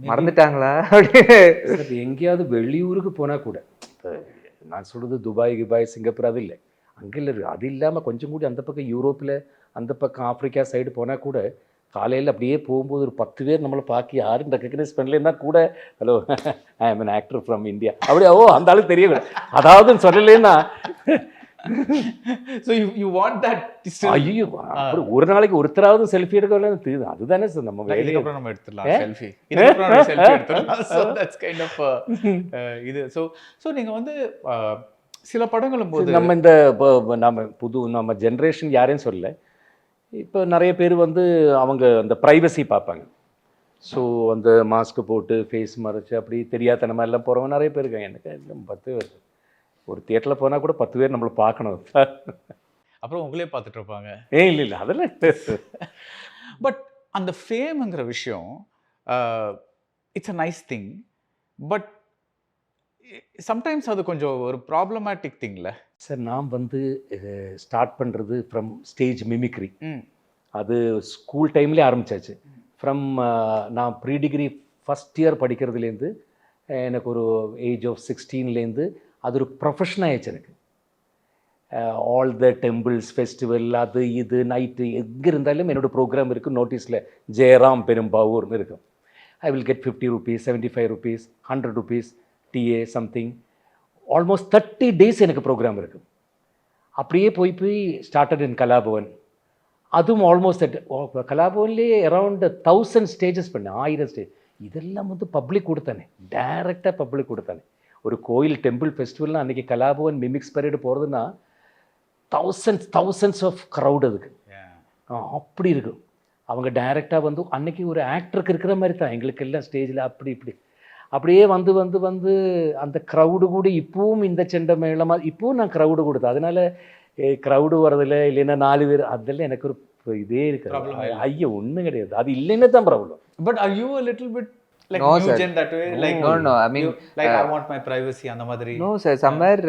மறந்துட்டாங்களா அப்படின்னு. எங்கேயாவது வெளியூருக்கு போனால் கூட, நான் சொல்கிறது துபாய் சிங்கப்பூர் அது இல்லை, அங்கே இல்லை. அது இல்லாமல் கொஞ்சம் கூட அந்த பக்கம் யூரோப்பில், அந்த பக்கம் ஆப்பிரிக்கா சைடு போனால் கூட காலையில் அப்படியே போகும்போது ஒரு 10 பேர் நம்மளை பார்க்க யாரும் ரெக்கக்னைஸ் பண்ணலைன்னா கூட, hello I am an actor from India அப்படியே, ஓ அந்த ஆளுக்கு தெரியல, அதாவது சொல்லலைன்னா. So you want that? ஐயோ, ஒரு நாளைக்கு ஒருத்தராவது செல்ஃபி எடுக்க, அதுதானே சார் நம்ம வேலைக்கு. அப்புறம் நம்ம எடுத்துடலாம் செல்ஃபி, இதுக்கப்புறம் நம்ம செல்ஃபி எடுத்துடலாம். So that's kind of இது. So நீங்க வந்து சில படங்களும் போது நம்ம இந்த நம்ம ஜென்ரேஷன் யாரையும் சொல்லல, இப்போ நிறைய பேர் வந்து அவங்க அந்த ப்ரைவசி பார்ப்பாங்க. ஸோ அந்த மாஸ்க்கு போட்டு ஃபேஸ் மறைச்சு அப்படி தெரியாதனமா எல்லாம் போகிறவங்க நிறைய பேர் இருக்காங்க. எனக்கு எல்லாம் 10 பேர், ஒரு தியேட்டரில் போனால் கூட 10 பேர் நம்மளை பார்க்கணும். அப்புறம் உங்களே பார்த்துட்டு இருப்பாங்க. இல்லை அதெல்லாம். பட் அந்த ஃபேம்ங்கிற விஷயம் it's a nice thing, but sometimes அது கொஞ்சம் ஒரு ப்ராப்ளமேட்டிக் திங்ல. சார் நான் வந்து ஸ்டார்ட் பண்ணுறது ஃப்ரம் ஸ்டேஜ் மிமிக்ரி. அது ஸ்கூல் டைம்லேயே ஆரம்பித்தாச்சு. ஃப்ரம் நான் ப்ரீ டிகிரி ஃபஸ்ட் இயர் படிக்கிறதுலேருந்து எனக்கு ஒரு ஏஜ் ஆஃப் 16லேருந்து அது ஒரு ப்ரொஃபஷன் ஆயிடுச்சு எனக்கு. ஆல் த டெம்பிள்ஸ் ஃபெஸ்டிவல் அது இது நைட்டு எங்கே இருந்தாலும் என்னோடய ப்ரோக்ராம் இருக்குது. நோட்டீஸில் ஜெயராம் பெரும்பாவூர்னு இருக்கும். I will get 50 rupees, 75 rupees, 100 rupees, DA something. Almost 30 days எனக்கு ப்ரோக்ராம் இருக்குது. அப்படியே போய் ஸ்டார்டட் இன் கலாபவன். அதுவும் ஆல்மோஸ்ட் கலாபவன்லேயே அரவுண்ட் 1000 ஸ்டேஜஸ் பண்ணேன். 1000 ஸ்டேஜ். இதெல்லாம் வந்து பப்ளிக் கொடுத்தானே, டைரெக்டாக பப்ளிக் கொடுத்தானே. ஒரு கோயில் டெம்பிள் ஃபெஸ்டிவல்னால் அன்றைக்கி கலாபவன் மிமிக்ஸ் பரேடு போகிறதுனா thousands ஆஃப் க்ரௌட் அதுக்கு. அப்படி இருக்கும். அவங்க டைரெக்டாக வந்து அன்றைக்கி ஒரு ஆக்டருக்கு இருக்கிற மாதிரி தான் எங்களுக்கு எல்லாம் ஸ்டேஜில் அப்படி இப்படி அப்படியே வந்து அந்த க்ரௌடு கூட இப்பவும் இந்த செண்ட மேளமாக இப்பவும் நான் க்ரௌடு கொடுத்தேன். அதனால் க்ரௌடு வரதில்ல இல்லைன்னா 4 பேர் அதெல்லாம் எனக்கு ஒரு இதே இருக்குது. ஐயோ ஒன்றும் கிடையாது, அது இல்லைன்னு தான் problem. But are you a little bit like No, new sir. gen that way? Like No, I mean, like I want my privacy and the madri. No, sir. Somewhere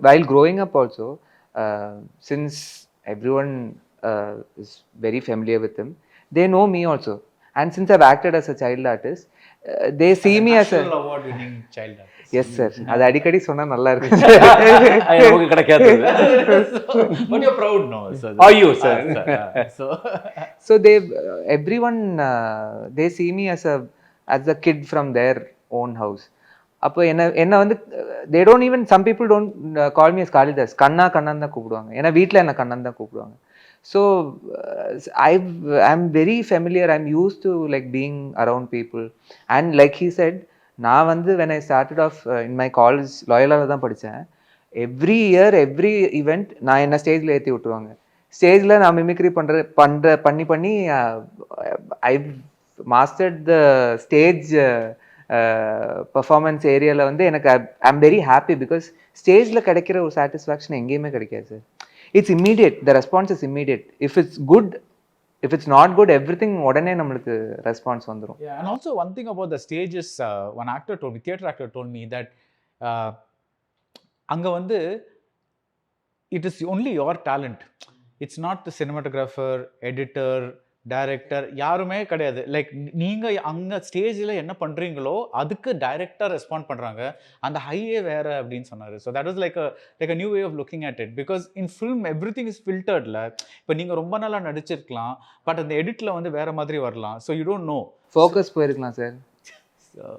while growing up also, since everyone is very familiar with him, they know me also. And since I've acted as a child artist, they see me as a national award winning child artist. Yes, sir. அது அடிக்கடி சொன்னா நல்லா இருக்கு. நமக்கு கிடைக்காது. But you're proud now. So Are you, sir? So they everyone they see me as a kid from their own house. அப்போ என்ன வந்து they don't even, some people don't call me as Kalidas. Kannan தான் கூப்பிடுவாங்க. ஏன்னா வீட்டில் என்ன கண்ணன் தான் கூப்பிடுவாங்க. So I'm very familiar. I'm used to like being around people. And like he said, நான் வந்து when I started off in my college, லாயலாவில் தான் படித்தேன். எவ்ரி இயர் எவ்ரி ஈவெண்ட் நான் என்ன ஸ்டேஜில் ஏற்றி விட்டுருவாங்க. ஸ்டேஜில் நான் மிமிக்ரி பண்ணி ஐ மாஸ்டர்ட் த ஸ்டேஜ் பர்ஃபார்மன்ஸ் ஏரியாவில் வந்து எனக்கு I am very happy. Because ஸ்டேஜில் கிடைக்கிற ஒரு சாட்டிஸ்ஃபேக்ஷன் எங்கேயுமே கிடைக்காது sir. It's immediate, the response is immediate. If it's good, if it's not good, everything உடனே நம்மளுக்கு ரெஸ்பான்ஸ் வந்துரும். Yeah, and also one thing about the stage is one actor told me, theater actor told me that அங்க வந்து it is only your talent. It's not the cinematographer, editor, director யாருமே கிடையாது. Like நீங்கள் அங்கே ஸ்டேஜில் என்ன பண்ணுறீங்களோ அதுக்கு டைரெக்டாக ரெஸ்பாண்ட் பண்ணுறாங்க. அந்த ஹையே வேறு அப்படின்னு சொன்னார். So that was like a new way of looking at it. Because in film everything is ஃபில்டர்டில். இப்போ நீங்கள் ரொம்ப நாளாக நடிச்சிருக்கலாம், பட் அந்த எடிட்டில் வந்து வேறு மாதிரி வரலாம். So you don't know. Focus போயிருக்கலாம் சார்.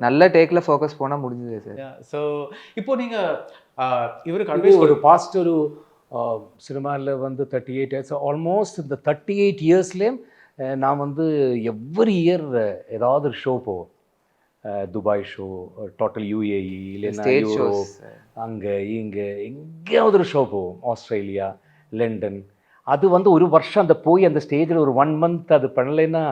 நல்ல டேக்கில் ஃபோக்கஸ் போனால் முடிஞ்சது சார். ஸோ இப்போ நீங்கள் இவருக்கு அட்வைஸ் ஒரு பாஸ்ட் ஒரு சினிமாவில் வந்து 38 years ஆல்மோஸ்ட் இந்த 38 yearsலேயும் நான் வந்து எவ்ரி இயர் ஏதாவது ஒரு ஷோ போவோம். துபாய் ஷோ, டோட்டல் UAE, இல்லைன்னா யூரோப், அங்கே இங்கே எங்கேயாவது ஒரு ஷோ போவோம். Australia, London. அது வந்து ஒரு வருஷம் அந்த போய் அந்த ஸ்டேஜில் ஒரு 1 month அது பண்ணலைன்னா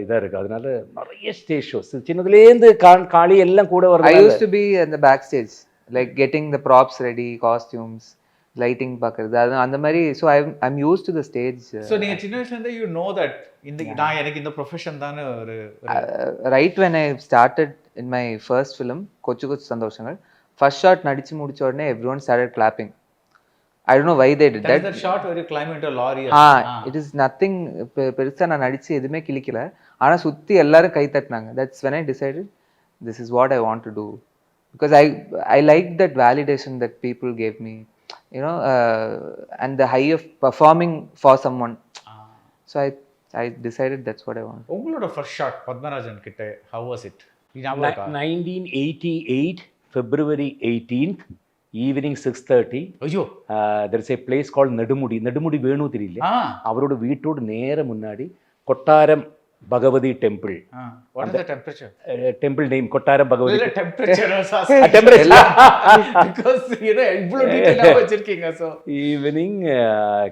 இதாக இருக்குது. அதனால நிறைய ஸ்டேஜ் ஷோஸ் சின்னதுலேருந்து காளி எல்லாம் கூட வரும். I used to be in the backstage, like getting the props ready, costumes, lighting பார்க்குறது, அது அந்த மாதிரி. So I'm use to the stage. So நீங்கள் சின்ன வயசுலேருந்து யூ நோ தட் நான் எனக்கு இந்த ப்ரொஃபஷன் தானே ஒரு right. When I started in my first film Kochu Santhoshangal, first shot நடிச்சு முடிச்ச உடனே everyone started clapping. I don't know why they did that. Shot very claim into lorry. It is nothing. பெருசாக நான் நடிச்சு எதுவுமே கிளிக்கல, ஆனால் சுற்றி எல்லாரும் கை தட்டினாங்க. That's when I decided this is what I want to do. Because I like that validation that people gave me, you know, and the high of performing for someone. So I decided that's what I want. உங்களோட first shot Padmarajan கிட்ட how was it? 1988 February 18th evening 6:30. ஐயோ, there is a place called நடுமுடி வேணு தெரியல, அவரோட வீட்டோட நேர முன்னாடி Kottaram Bhagavathy temple. what is the temperature? Temple name Kottaram Bhagavathy. temperature because you know இவ்வளவு டீடைலா வச்சிருக்கீங்க. சோ ஈவினிங்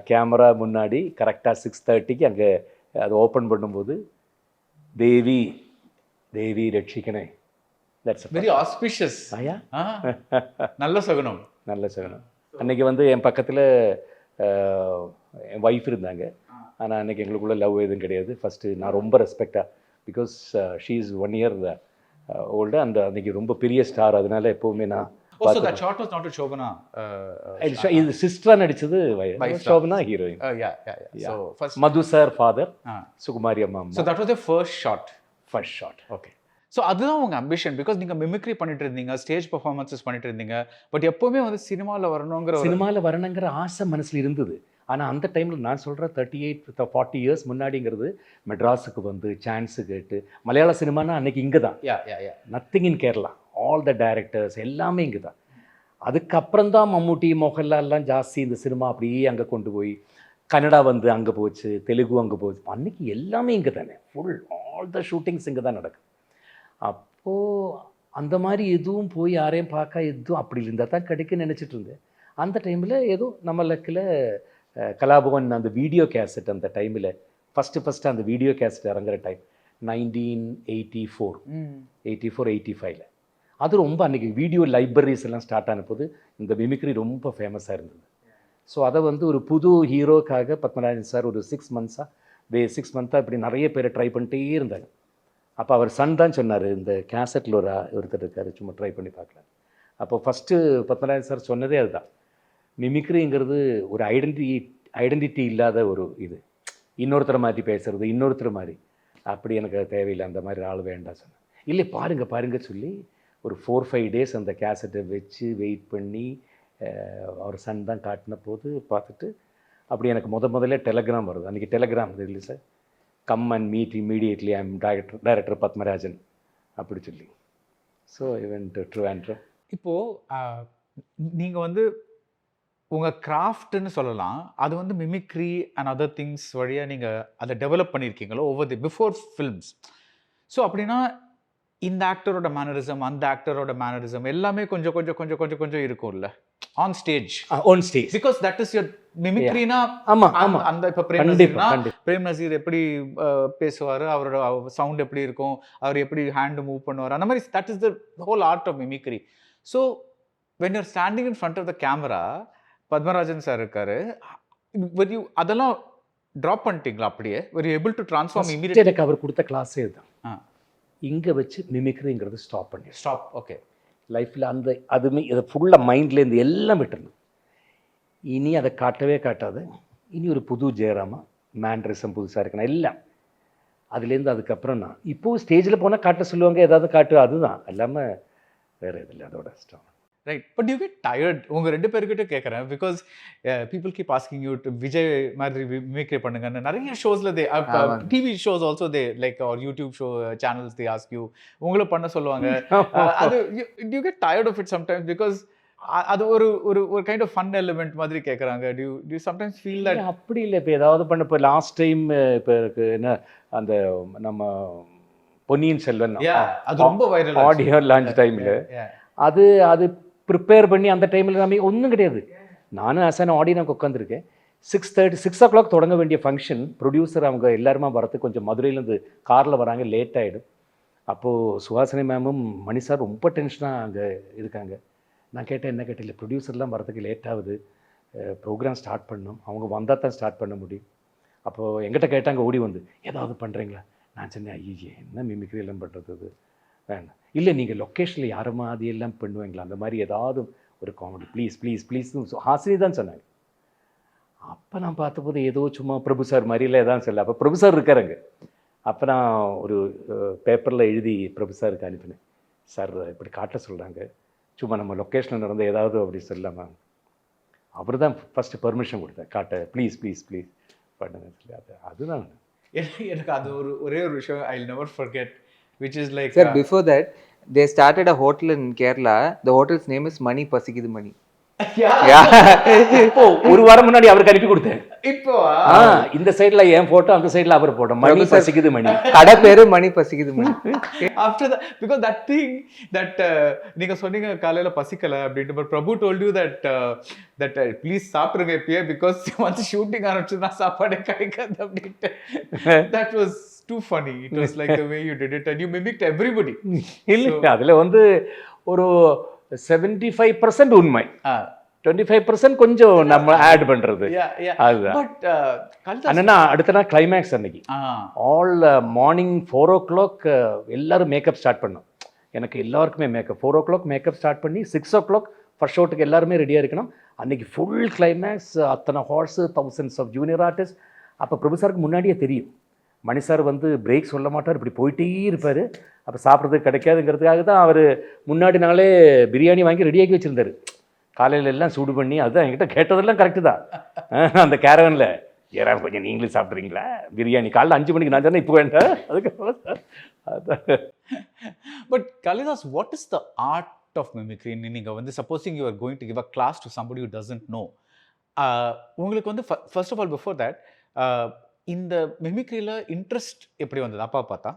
கேமரா முன்னாடி கரெக்டாக 6:30க்கு அங்கே அதை ஓப்பன் பண்ணும்போது தேவி ரட்சிக்கணே. That's very auspicious. ஐயா, நல்ல சகுனம். அன்னைக்கு வந்து என் பக்கத்தில் என் ஒய்ஃப் இருந்தாங்க. ஆனால் அன்றைக்கி எங்களுக்குள்ள லவ் எதுவும் கிடையாது. ஃபஸ்ட்டு நான் ரொம்ப ரெஸ்பெக்டாக, because she is 1 year old. அன்றைக்கி ரொம்ப பெரிய ஸ்டார், அதனால எப்போவுமே நான் Oh, so that shot was not with Shobana. இது சிஸ்டரா நடிச்சது Shobana heroine. Yeah. So first Madhu sir father, Sukumari அம்மா. So that was the first shot. First shot. Okay. So அதுதான் உங்கள் அம்பிஷன், பிகாஸ் நீங்கள் மிமிக்ரி பண்ணிட்டு இருந்தீங்க, ஸ்டேஜ் பர்ஃபார்மன்ஸஸ் பண்ணிட்டு இருந்தீங்க, பட் எப்போவுமே வந்து சினிமாவில் வரணுங்கிற ஆசை மனசில் இருந்தது. ஆனால் அந்த டைமில் நான் சொல்கிறேன் 38-40 இயர்ஸ் முன்னாடிங்கிறது மெட்ராஸுக்கு வந்து சான்ஸு கேட்டு, மலையாள சினிமானா அன்னைக்கு இங்கே தான், nothing in Kerala, all the directors எல்லாமே இங்கே தான். அதுக்கப்புறம் தான் மம்முட்டி மோகன்லால்லாம் ஜாஸ்தி இந்த சினிமா அப்படியே அங்கே கொண்டு போய், கன்னடா வந்து அங்கே போச்சு, தெலுங்கு அங்கே போச்சு. அன்னைக்கு எல்லாமே இங்கே தானே, ஃபுல் ஆல் த ஷூட்டிங்ஸ் இங்கே தான் நடக்கும். அப்போது அந்த மாதிரி எதுவும் போய் யாரையும் பார்க்க எதுவும் அப்படி இருந்தால் தான் கிடைக்குன்னு நினச்சிட்டு இருந்தேன். அந்த டைமில் ஏதோ நம்ம லக்கில் கலாபவன் அந்த வீடியோ கேசட், அந்த டைமில் ஃபஸ்ட்டு அந்த வீடியோ கேசட் இறங்குற டைம் 1984-85. அது ரொம்ப அன்றைக்கி வீடியோ லைப்ரரிஸ் எல்லாம் ஸ்டார்ட் ஆன போது இந்த மிமிக்ரி ரொம்ப ஃபேமஸாக இருந்தது. ஸோ அதை வந்து ஒரு புது ஹீரோக்காக பத்மராஜன் சார் ஒரு 6 மந்த்ஸாக இப்படி நிறைய பேரை ட்ரை பண்ணிட்டே இருந்தாங்க. அப்போ அவர் சன் தான் சொன்னார், இந்த கேசட்டில் ஒருத்தர் இருக்கார், சும்மா ட்ரை பண்ணி பார்க்கலாம். அப்போ ஃபஸ்ட்டு பத்மராஜன் சார் சொன்னதே அதுதான், மிமிக்ரிங்கிறது ஒரு ஐடென்டிட்டி இல்லாத ஒரு இது, இன்னொருத்தரை மாதிரி பேசுகிறது, இன்னொருத்தர் மாதிரி, அப்படி எனக்கு தேவையில்லை, அந்த மாதிரி ஆள் வேண்டாம் சொன்னேன். இல்லை பாருங்க சொல்லி ஒரு 4-5 டேஸ் அந்த கேசட்டை வச்சு வெயிட் பண்ணி அவர் சன் தான் காட்டின போது பார்த்துட்டு, அப்படி எனக்கு முதல்ல டெலகிராம் வருது. அன்றைக்கி Telegram release, come and meet immediately, I am director Padmarajan அப்படி சொல்லி. So event Trivandrum. இப்போது நீங்கள் வந்து உங்கள் கிராஃப்ட்னு சொல்லலாம், அது வந்து மிமிக்ரி அண்ட் அதர் திங்ஸ் வழியாக நீங்கள் அதை டெவலப் பண்ணியிருக்கீங்களோ over the before films. So அப்படின்னா இந்த ஆக்டரோட மேனரிசம், அந்த ஆக்டரோட மேனரிசம் எல்லாமே கொஞ்சம் இருக்கும்ல on stage. Because that is your மிமிக்ரினா. அந்த இப்போ பிரேம் நசீர் எப்படி பேசுவார், அவரோட சவுண்ட் எப்படி இருக்கும், அவர் எப்படி ஹேண்ட் மூவ் பண்ணுவார், அந்த மாதிரி that is the whole art of mimicry. So when you're standing in front of the camera, Padmarajan sir இருக்காரு, அதெல்லாம் ட்ராப் பண்ணிட்டீங்களா அப்படியே? were you able to transform immediately? எனக்கு அவர் கொடுத்த கிளாஸே தான், இங்கே வச்சு மிமிக்ரிங்கிறது ஸ்டாப். ஓகே, லைஃப்பில் அந்த அதுமே இதை ஃபுல்லாக மைண்ட்லேருந்து எல்லாம் விட்டுருணும். இனி அதை காட்டாது. இனி ஒரு புது ஜெயராமா, மேன்ட்ரிசம் புதுசாக இருக்கணும் எல்லாம். அதுலேருந்து அதுக்கப்புறம் நான் இப்போது ஸ்டேஜில் போனால் காட்ட சொல்லுவாங்க, ஏதாவது காட்டு, அதுதான் இல்லாமல் வேறு எது இல்லை, அதோட இஷ்டம். Right. But you get tired. உங்கள் 2 பேர்கிட்ட கேட்குறேன், because people keep asking you Vijay மாதிரி மிமிக்ரி பண்ணுங்கன்னு. நிறைய ஷோஸில் TV shows also like or YouTube show channels they ask you, உங்களை பண்ண சொல்லுவாங்க. அது you get tired of it sometimes, because அது ஒரு கைண்ட் ஆஃப் ஃபன் எலிமெண்ட் மாதிரி கேட்குறாங்க. Do sometimes feel that? அப்படி இல்லை. இப்போ ஏதாவது பண்ண, இப்போ லாஸ்ட் டைம் இப்போ என்ன அந்த நம்ம பொன்னியின் செல்வன் அது ரொம்ப வைரல் ஆடியோ லான்ச் டைமில், அது ப்ரிப்பேர் பண்ணி அந்த டைமில் நம்ம ஒன்றும் கிடையாது. நானும் ஆஸ் அன் ஆடியன்ஸ் உட்காந்துருக்கேன். 6 o'clock தொடங்க வேண்டிய ஃபங்க்ஷன், ப்ரொடியூசர் அவங்க எல்லாருமா வரத்துக்கு கொஞ்சம் மதுரையிலேருந்து காரில் வராங்க, லேட் ஆகிடும். அப்போது சுஹாசினி மேமும் மணி சார் ரொம்ப டென்ஷனாக அங்கே இருக்காங்க. நான் கேட்டேன், என்ன கேட்டேன், இல்லை ப்ரொடியூசர்லாம் வரத்துக்கு லேட் ஆகுது, ப்ரோக்ராம் ஸ்டார்ட் பண்ணணும், அவங்க வந்தால் தான் ஸ்டார்ட் பண்ண முடியும். அப்போது எங்கிட்ட கேட்டாங்க, ஓடி வந்து ஏதாவது பண்ணுறீங்களா? நான் சொன்னேன், ஐயே என்ன மிமிக்ரி எல்லாம் பண்ணுறது வேண்டாம். இல்லை நீங்கள் லொக்கேஷனில் யாரை மாதிரி எல்லாம் பண்ணுவீங்களா, அந்த மாதிரி ஏதாவது ஒரு காமெடி ப்ளீஸ்னு ஹாசினி தான் சொன்னாங்க. அப்போ நான் பார்த்தபோது ஏதோ சும்மா பிரபு சார் மாதிரிலாம் எதாவது சொல்ல. அப்போ பிரபு சார் இருக்காருங்க. அப்போ நான் ஒரு பேப்பரில் எழுதி பிரபு சாருக்கு அனுப்பினேன், சார் இப்படி காட்ட சொல்கிறாங்க, சும்மா நம்ம லொக்கேஷனில் நடந்த ஏதாவது அப்படி சொல்லாமா. அவர் தான் ஃபஸ்ட்டு பர்மிஷன் கொடுத்தேன், காட்ட ப்ளீஸ் பண்ணுங்க சொல்லி. அதுதான் எனக்கு அது ஒரே ஒரு விஷயம் I will never forget, which is like sir, before that they started a hotel in Kerala. The hotel's name is Mani Pasikidhu Mani. இப்போ ஒரு வாரம் முன்னாடி அவருக்கு அனுப்பி கொடுத்தேன். இப்போ இந்த சைடுல என் போட்டோ, அந்த சைடுல அவர் போட்டோ, மணி பசிக்குது மணி, கடை பேரு மணி பசிக்குது மணி. After that, because that thing that நீங்க சொன்னீங்க காலையில பசிக்கல அப்படினு, but Prabhu told you that please சாப்பிடுங்க இப்பயே, because once shooting ஆரம்பிச்சா சாப்பாடே கிடைக்காது அப்படினு. That was too funny. It was like the way you did it and you mimicked everybody. இல்ல அதுல வந்து ஒரு 75% உண்மை, 25% கொஞ்சம் நம்ம ஆட் பண்றது. அதுதான். பட் அண்ணா அடுத்த நாள் கிளைமேக்ஸ் அன்னைக்கு ஆல் மார்னிங் 4 o'clock எல்லாரும் மேக்கப் ஸ்டார்ட் பண்ணோம். எனக்கு எல்லாருக்குமே மேக்கப் 4 o'clock மேக்கப் ஸ்டார்ட் பண்ணி 6 o'clock ஃபர்ஸ்ட் ஷோட்டுக்கு எல்லாருமே ரெடியாக இருக்கணும். அன்றைக்கி ஃபுல் கிளைமேக்ஸ், அத்தனை horse, thousands of junior artist. அப்போ பிரபு சாருக்கு முன்னாடியே தெரியும், மணி சார் வந்து பிரேக் சொல்ல மாட்டார், இப்படி போயிட்டே இருப்பார். அப்போ சாப்பிட்றதுக்கு கிடைக்காதுங்கிறதுக்காக தான் அவர் முன்னாடி நாளே பிரியாணி வாங்கி ரெடியாக்கி வச்சுருந்தார். காலையில் எல்லாம் சூடு பண்ணி, அதுதான் என்கிட்ட கேட்டதெல்லாம் கரெக்டு தான். அந்த கேரவனில் ஏறாம் கொஞ்சம் நீங்களும் சாப்பிட்றீங்களா பிரியாணி, காலைல 5 மணிக்கு நான் சொன்னேன் இப்போ வேண்டாம் அதுக்கப்புறம் அதான். But Kalidas, what is the art of mimicry? நீங்கள் வந்து supposing you are going to give a class to somebody who doesn't know, உங்களுக்கு வந்து first of all before that இந்த மிமிக்ரியில் இன்ட்ரெஸ்ட் எப்படி வந்தது? அப்பா பார்த்தா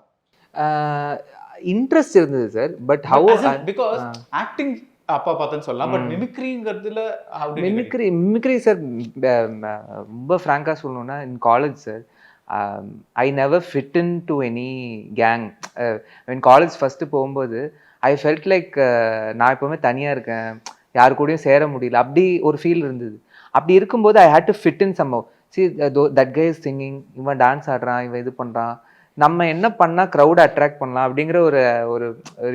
இன்ட்ரெஸ்ட் இருந்தது sir. But how, because acting அப்பா பார்த்தேன்னு சொல்லலாம், பட் மிமிக்ரிங்கிறதுல மிமிக்ரி சார் ரொம்ப ஃப்ராங்காக சொல்லணும்னா, in college sir I never fit in to any gang. In college first போகும்போது ஐ ஃபெல்ட் லைக் நான் எப்போவுமே தனியாக இருக்கேன், யாரு கூடயும் சேர முடியல, அப்படி ஒரு ஃபீல் இருந்தது. அப்படி இருக்கும்போது I hate to fit in somehow. See that K is singing, இவன் டான்ஸ் ஆடுறான், இவன் இது பண்ணுறான், நம்ம என்ன பண்ணால் க்ரௌடை அட்ராக்ட் பண்ணலாம் அப்படிங்கிற ஒரு ஒரு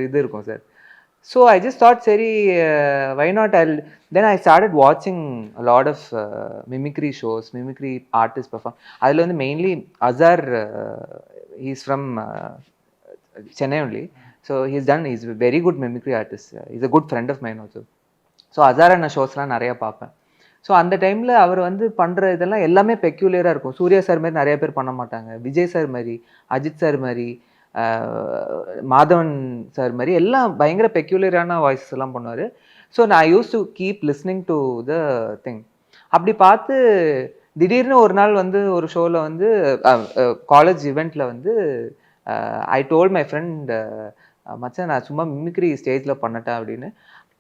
இது இருக்கும் sir. So I just thought சரி why not. Then I started வாட்சிங் a lot of mimicry shows, mimicry artists perform. அதில் வந்து mainly Azhar, he is from Chennai only, so he's very good mimicry artist. He's a good friend of mine also. So Azhar அண்ணா ஷோஸ்லாம் நிறையா பார்ப்பேன். So அந்த டைமில் அவர் வந்து பண்ணுற இதெல்லாம் எல்லாமே பெக்யூலியராக இருக்கும். சூர்யா சார் மாதிரி நிறைய பேர் பண்ண மாட்டாங்க, விஜய் சார் மாதிரி, அஜித் சார் மாதிரி, மாதவன் சார் மாதிரி எல்லாம் பயங்கர பெக்யூலரான வாய்ஸஸ் எல்லாம் பண்ணுவார். ஸோ நான் use to keep listening to the thing. அப்படி பார்த்து திடீர்னு ஒரு நாள் வந்து ஒரு ஷோவில் வந்து காலேஜ் இவெண்ட்டில் வந்து ஐ டோல்ட் மை ஃப்ரெண்ட், மச்சான் நான் சும்மா மிமிக்ரி ஸ்டேஜில் பண்ணட்டேன் அப்படின்னு.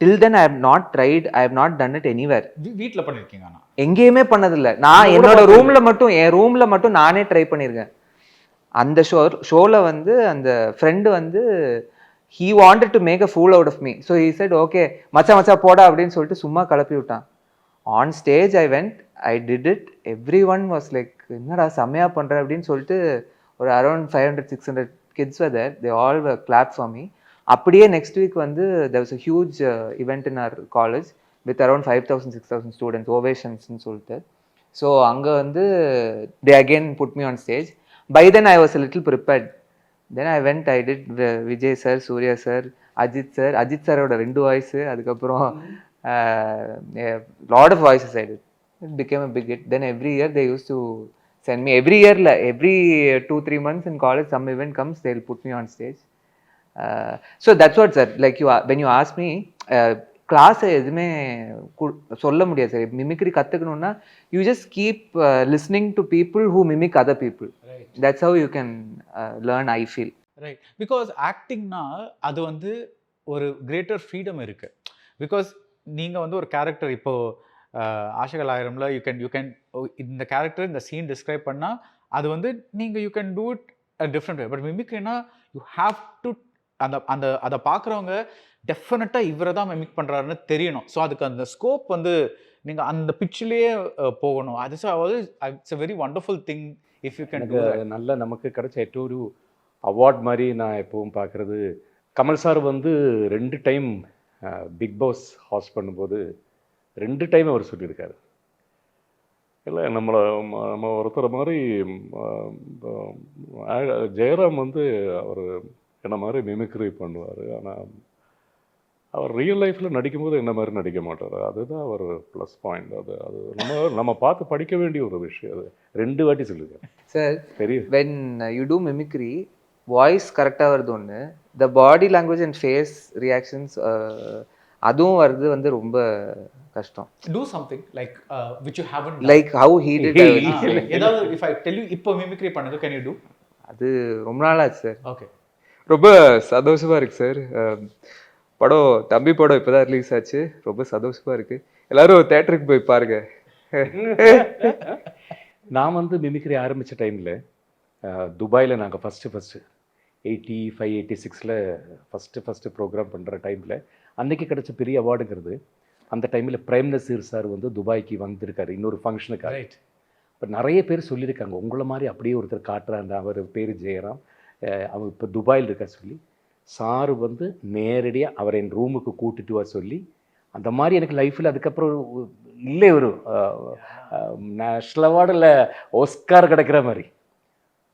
Till then I have not tried, I have not done it anywhere. வீட்டில் பண்ணியிருக்கீங்க? எங்கேயுமே பண்ணதில்லை. நான் என்னோட ரூமில் மட்டும், என் ரூமில் மட்டும் நானே ட்ரை பண்ணியிருக்கேன். அந்த ஷோவில் வந்து அந்த ஃப்ரெண்டு வந்து he wanted to make a fool out of me, so he said okay மச்சா போடா அப்படின்னு சொல்லிட்டு சும்மா கிளப்பி விட்டான். On stage I went, I did it, every one was like என்னடா செம்மையா பண்ற அப்படின்னு சொல்லிட்டு ஒரு around 500-600 kids were there, they all were clapped for me. அப்படியே நெக்ஸ்ட் வீக் வந்து there was a huge event in our college with around 5,000-6,000 students, ovations சொல்லிட்டு. So அங்கே வந்து they again put me on stage. By then I was a little prepared. Then I went, I did Vijay sir, Surya sir, Ajit sir. Ajit sir oda 2 voice, adukaprom a lot of voices I did. It became a big hit. Then every year they used to send me, every year, every 2-3 months in college some event comes, they'll put me on stage. So that's what sir, like you when you ask me, கிளாஸை எதுவுமே சொல்ல முடியாது sir. Mimicry கற்றுக்கணுன்னா you just keep listening to people who mimic other people. That's how you can learn, I feel. Right, because ஆக்டிங்னா அது வந்து ஒரு greater freedom இருக்குது. பிகாஸ் நீங்கள் வந்து ஒரு கேரக்டர், இப்போது ஆஷகல் ஆயிரமில் யூ கேன் இந்த கேரக்டர் இந்த சீன் டிஸ்கிரைப் பண்ணால் அது வந்து நீங்கள் you can do it a different way. But மிமிக்ரினா யூ ஹாவ் டு அதை பார்க்குறவங்க டெஃபினட்டாக இவரை தான் மிமிக் பண்ணுறாருன்னு தெரியணும். ஸோ அதுக்கு அந்த ஸ்கோப் வந்து நீங்கள் அந்த பிச்சிலேயே போகணும். அது it's a very wonderful thing if you can. நல்ல நமக்கு கிடைச்ச ஒரு அவார்ட் மாதிரி நான் எப்பவும் பார்க்குறது, கமல் சார் வந்து 2 டைம் பிக் பாஸ் ஹாஸ்ட் பண்ணும்போது 2 டைம் அவர் சொல்லியிருக்காரு, இல்லை நம்ம ஒருத்தர் மாதிரி ஜெயராம் வந்து அவர் என்ன மாதிரி மிமிக்ரி பண்ணுவார், ஆனால் அவர் ரியல் லைஃப்பில் நடிக்கும்போது என்ன மாதிரி நடிக்க மாட்டார். அதுதான் அவர் ப்ளஸ் பாயிண்ட். அது நம்ம பார்த்து படிக்க வேண்டிய ஒரு விஷயம். அது 2 வாட்டி சொல்லுங்கள் சார். தெரியும், when you do mimicry voice கரெக்டாக வருது ஒன்று, the body language and face reactions அதுவும் வருது வந்து ரொம்ப கஷ்டம். Do something like which you haven't done. Like how he did. ஏதாவது if I tell you இப்போ மிமிக்ரி பண்ணுங்க, can you do? அது ரொம்ப நாளாச்சு சார். ஓகே, ரொம்ப சந்தோஷமாக இருக்குது சார். படம் தம்பி படம் இப்போ தான் ரிலீஸ் ஆச்சு, ரொம்ப சந்தோஷமாக இருக்குது. எல்லோரும் தேட்டருக்கு போய் பாருங்க. நான் வந்து மிமிக்ரி ஆரம்பித்த டைமில் துபாயில் நாங்கள் ஃபஸ்ட்டு 85-86 ஃபஸ்ட்டு ப்ரோக்ராம் பண்ணுற டைமில் அன்றைக்கி கிடச்ச பெரிய அவார்டுங்கிறது, அந்த டைமில் பிரேம் நசீர் சார் வந்து துபாய்க்கு வந்திருக்காரு இன்னொரு ஃபங்க்ஷனுக்காக. ரைட், இப்போ நிறைய பேர் சொல்லியிருக்காங்க உங்களை மாதிரி அப்படியே ஒருத்தர் காட்டுறாங்க, அவர் பேர் ஜெயராம், அவர் இப்போ துபாயில் இருக்கா சொல்லி. சாரு வந்து நேரடியாக அவரை என் ரூமுக்கு கூட்டிட்டு வர சொல்லி அந்த மாதிரி எனக்கு லைஃப்பில் அதுக்கப்புறம் இல்லை ஒரு நேஷ்னல் அவார்டில் ஆஸ்கார் கிடைக்கிற மாதிரி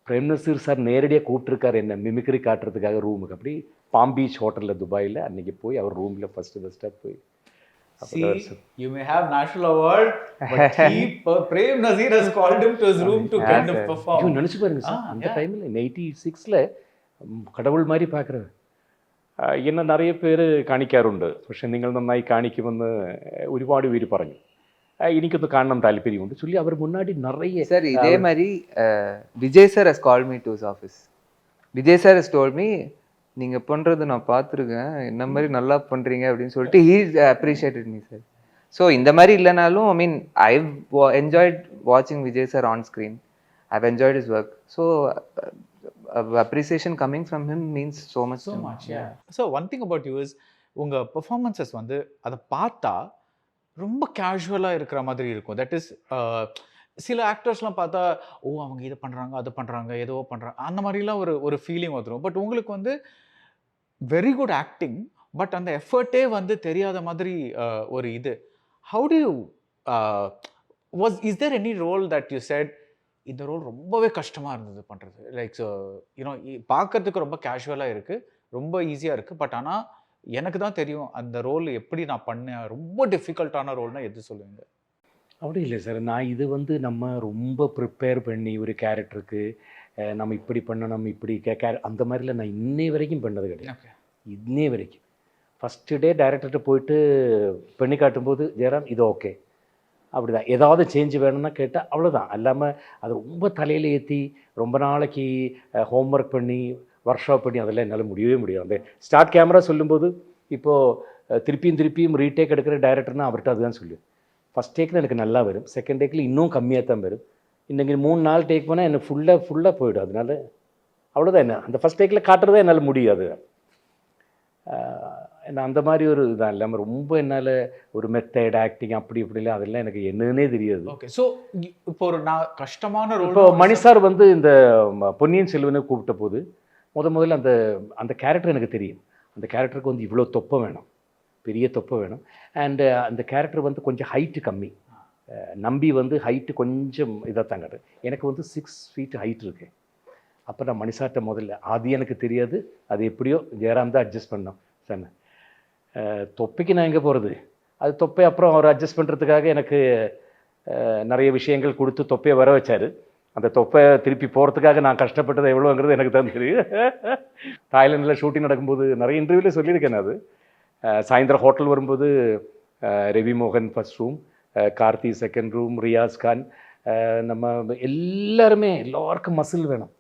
பிரேம் நசீர் சார் நேரடியாக கூப்பிட்டுருக்காரு என்ன மிமிக்ரி காட்டுறதுக்காக ரூமுக்கு. அப்படி பாம் பீச் ஹோட்டலில் துபாயில் அன்றைக்கி போய் அவர் ரூமில் ஃபஸ்ட்டாக போய் See, you may have national award, but Prem Nazir has called him to his room to kind of perform. நினச்சி பாருங்க சார், அந்த டைமில் 86ல் கடவுள் மாதிரி பார்க்குறாரு. എന്നെ നിറയെ പേര് കാണിക്കാറുണ്ട്, പക്ഷെ നിങ്ങൾ നന്നായി കാണിക്കുമെന്ന് ഒരുപാട് പേര് പറഞ്ഞു. എനിക്കൊന്ന് കാണണം താല്പര്യമുണ്ട് ചൊല്ലി അവർ മുன்னாடி நிறைய. சார் இதே மாதிரி Vijay sir has called me to his office. Vijay sir has told me நீங்க பண்றது நான் பார்த்துருக்கேன், என்ன மாதிரி நல்லா பண்றீங்க அப்படின்னு சொல்லிட்டு he appreciated me sir. So இந்த மாதிரி இல்லைனாலும் ஐ மீன் I've enjoyed watching Vijay sir on screen. I've enjoyed his work. So appreciation coming from him means so much. Yeah. So one thing about you is உங்க performances வந்து அதை பார்த்தா ரொம்ப கேஷுவலாக இருக்கிற மாதிரி இருக்கும். தட் இஸ் சில ஆக்டர்ஸ்லாம் பார்த்தா ஓ அவங்க இதை பண்ணுறாங்க அதை பண்ணுறாங்க ஏதோ பண்ணுறாங்க அந்த மாதிரிலாம் ஒரு ஃபீலிங் வந்துடும். பட் உங்களுக்கு வந்து வெரி குட் ஆக்டிங், பட் அந்த எஃபர்ட்டே வந்து தெரியாத மாதிரி ஒரு இது. How do you is there any role that you set இந்த ரோல் ரொம்பவே கஷ்டமாக இருந்தது பண்ணுறது, லைக் யூனோ பார்க்கறதுக்கு ரொம்ப கேஷுவலாக இருக்குது, ரொம்ப ஈஸியாக இருக்குது, பட் ஆனால் எனக்கு தான் தெரியும் அந்த ரோல் எப்படி நான் பண்ணேன், ரொம்ப டிஃபிகல்ட்டான ரோல்னால் எது சொல்லுவீங்க? அப்படி இல்லை சார், நான் இது வந்து நம்ம ரொம்ப ப்ரிப்பேர் பண்ணி ஒரு கேரக்டருக்கு நம்ம இப்படி பண்ணணும் இப்படி அந்த மாதிரிலாம் நான் இன்னை வரைக்கும் பண்ணது கிடையாது. இன்னை வரைக்கும் ஃபஸ்ட்டு டே டைரக்டர்கிட்ட போயிட்டு பண்ணி காட்டும்போது ஜெயராம் இது ஓகே அப்படி தான், ஏதாவது சேஞ்சு வேணும்னா கேட்டால் அவ்வளோதான். இல்லாமல் அது ரொம்ப தலையில் ஏற்றி ரொம்ப நாளைக்கு ஹோம்ஒர்க் பண்ணி ஒர்க் ஷாப் பண்ணி அதெல்லாம் என்னால் முடியவே முடியாது. அந்த ஸ்டார்ட் கேமரா சொல்லும்போது இப்போது திருப்பியும் ரீடேக் எடுக்கிற டைரக்டர்னால் அவர்கிட்ட அதுதான் சொல்லுவேன். ஃபஸ்ட் டேக்கில் எனக்கு நல்லா வரும், செகண்ட் டேக்கில் இன்னும் கம்மியாக தான் வரும். இன்றைக்கி 3-4 டேக் போனால் எனக்கு ஃபுல்லாக போயிடும். அதனால அவ்வளோதான், என்ன அந்த ஃபஸ்ட் டேக்கில் காட்டுறதே என்னால் முடியாது. என்ன அந்த மாதிரி ஒரு இதான் இல்லாமல் ரொம்ப என்னால் ஒரு மெத்தட் ஆக்டிங் அப்படி இப்படிலாம் அதெல்லாம் எனக்கு என்னன்னே தெரியாது. ஓகே, ஸோ இப்போ ஒரு நான் கஷ்டமான ரோல் இப்போ மணி சார் வந்து இந்த பொன்னியின் செல்வனை கூப்பிட்ட போது முதல்ல அந்த கேரக்டர் எனக்கு தெரியும். அந்த கேரக்டருக்கு வந்து இவ்வளோ தொப்பை வேணும், பெரிய தொப்பை வேணும். அண்டு அந்த கேரக்டர் வந்து கொஞ்சம் ஹைட்டு கம்மி, நம்பி வந்து ஹைட்டு கொஞ்சம் இதாக தாங்காது. எனக்கு வந்து 6 ஃபீட் ஹைட் இருக்கு. அப்போ நான் மணிசார்ட்ட முதல்ல அது எனக்கு தெரியாது, அது எப்படியோ ஜெயராம் தான் அட்ஜஸ்ட் பண்ணோம் சொன்னேன். தொப்பைக்கு நான் எங்கே போகிறது, அது தொப்பை அப்புறம் அவர் அட்ஜஸ்ட் பண்ணுறதுக்காக எனக்கு நிறைய விஷயங்கள் கொடுத்து தொப்பையை வர வச்சார். அந்த தொப்பை திருப்பி போகிறதுக்காக நான் கஷ்டப்பட்டது எவ்வளோங்கிறது எனக்கு தான் தெரியும். தாய்லாண்டில் ஷூட்டிங் நடக்கும்போது நிறைய இன்டர்வியூவில் சொல்லியிருக்கேன். அது சாயந்தரம் ஹோட்டல் வரும்போது ரவி மோகன் first room, Karthi second room, Riyaz Khan, நம்ம எல்லாருக்கும் மசில் வேணும்,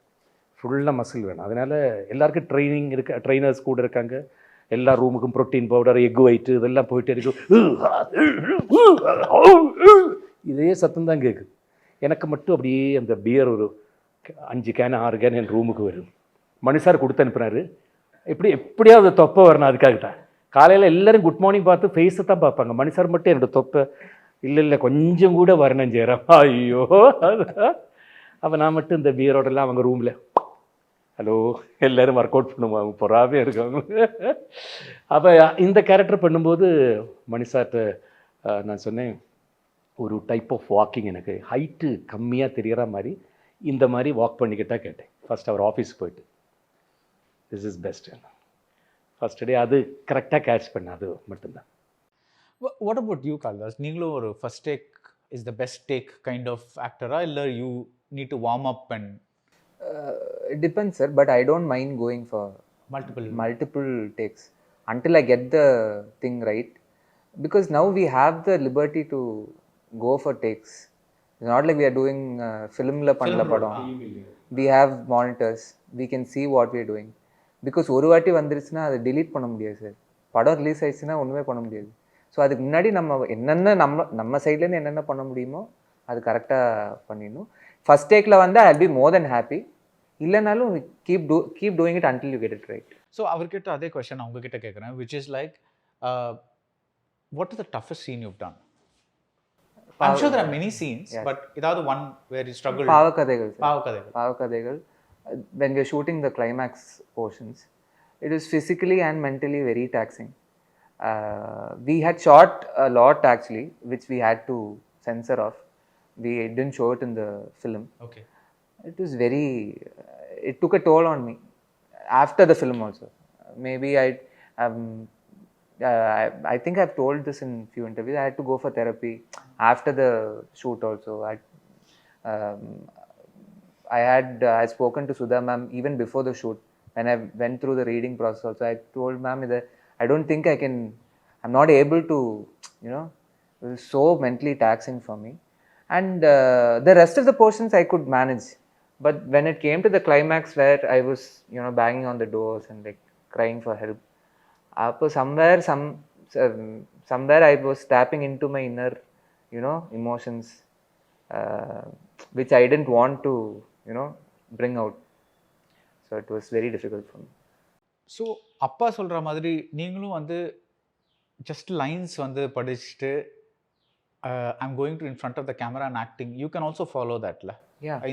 ஃபுல்லாக மசில் வேணும். அதனால் எல்லாருக்கும் ட்ரைனிங் இருக்குது, ட்ரைனர்ஸ் கூட இருக்காங்க. எல்லா ரூமுக்கும் ப்ரோட்டீன் பவுடர், எக் ஒயிட்டு இதெல்லாம் போயிட்டே இருக்கும். இதே சத்தம் தான் கேட்குது. எனக்கு மட்டும் அப்படியே அந்த பியர் ஒரு 5 கேன் 6 கேன் என் ரூமுக்கு வரும். மணி சார் கொடுத்து அனுப்புனாரு, எப்படியாவது தொப்பை வரணும் அதுக்காகத்தான். காலையில் எல்லோரும் குட் மார்னிங் பார்த்து ஃபேஸை தான் பார்ப்பாங்க, மணி சார் மட்டும் என்னோட தொப்பை இல்லை கொஞ்சம் கூட வரணும் ஜெயராம். ஐயோ, அப்போ நான் மட்டும் இந்த பியரோடலாம் அவங்க ரூமில் ஹலோ எல்லோரும் ஒர்க் அவுட் பண்ணுவாங்க, பொறாவே இருக்காங்க. அப்போ இந்த கேரக்டர் பண்ணும்போது மணி சார்கிட்ட நான் சொன்னேன், ஒரு டைப் ஆஃப் வாக்கிங் எனக்கு ஹைட்டு கம்மியாக தெரிகிற மாதிரி இந்த மாதிரி வாக் பண்ணிக்கிட்டா கேட்டேன். ஃபஸ்ட் அவர் ஆஃபீஸுக்கு போயிட்டு this is best first day அது கரெக்டாக கேட்ச் பண்ண, அது மட்டும்தான். What about you Kalidas? நீங்களும் ஒரு first take is the best take kind of ஆக்டரா, இல்லை you need to warm up and it depends sir, but I don't mind going for multiple takes until I get the thing right, because now we have the liberty to go for takes. It's not like we are doing film la panla padam. We have monitors, we can see what we are doing, because ஒரு வாட்டி வந்துருச்சுனா அதை delete பண்ண முடியாது sir. படம் release ஆயிடுச்சுன்னா ஒன்றுமே பண்ண முடியாது. ஸோ அதுக்கு முன்னாடி நம்ம என்னென்ன நம்ம சைட்லேருந்து என்னென்ன பண்ண முடியுமோ அது கரெக்டாக பண்ணிடணும். ஃபஸ்ட் டேக்கில் வந்து I will be more then happy, இல்லைனாலும் keep doing it until you get it right. So அவர்கிட்ட அதே கொஸ்டின் நான் உங்ககிட்ட கேட்குறேன், which is like what is the toughest scene you done? I'm sure there are many scenes, yes. But ஏதாவது one where you struggled? Paava Kadhaigal. When we are shooting the climax portions, it was physically and mentally very taxing. We had shot a lot actually, which we had to censor off. We didn't show it in the film. Okay. It was very, it took a toll on me after the film also. Maybe I think I've told this in few interviews. I had to go for therapy after the shoot also. I spoken to Sudha ma'am even before the shoot. When I went through the reading process also, I told ma'am that I don't think I'm not able to, you know, it was so mentally taxing for me. And the rest of the portions I could manage. But when it came to the climax where I was, you know, banging on the doors and like crying for help, somewhere I was tapping into my inner, you know, emotions, which I didn't want to, you know, bring out. So it was very difficult for me. So அப்பா சொல்கிற மாதிரி நீங்களும் வந்து just lines வந்து படிச்சுட்டு I'm going to in front of the camera and acting you can also follow தட்ல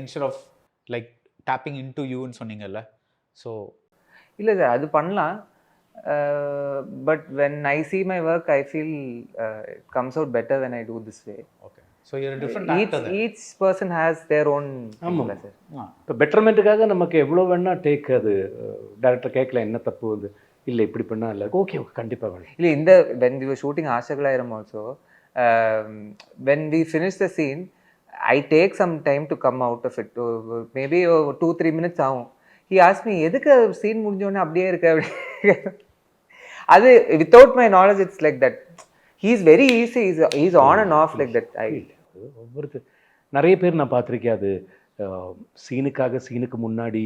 instead of like tapping in to யூன்னு சொன்னீங்கல்ல. ஸோ இல்லை சார் அது பண்ணலாம். But when I see my work I feel it comes out better when I do this way. Okay. So you're a different actor then. Each person has their own. ஆமாம் sir. இப்போ பெட்டர்மெண்ட்டுக்காக நமக்கு எவ்வளோ வேணால் take அது director கேட்கல என்ன தப்பு வந்து இல்லை இப்படி பண்ணால் இல்லை ஓகே ஓகே கண்டிப்பாக வேணும். இல்லை இந்த when we were shooting Ashakal Aayiram also, when we finish the scene I take some time to come out of it. Maybe 2-3 minutes ஆகும். He asked me எதுக்கு சீன் முடிஞ்சோடனே அப்படியே இருக்க அப்படி. அது without my knowledge it's like that. He's very easy. He's on and off like that. ஒவ்வொருத்தர் நிறைய பேர் நான் பார்த்துருக்கேன். அது சீனுக்கு முன்னாடி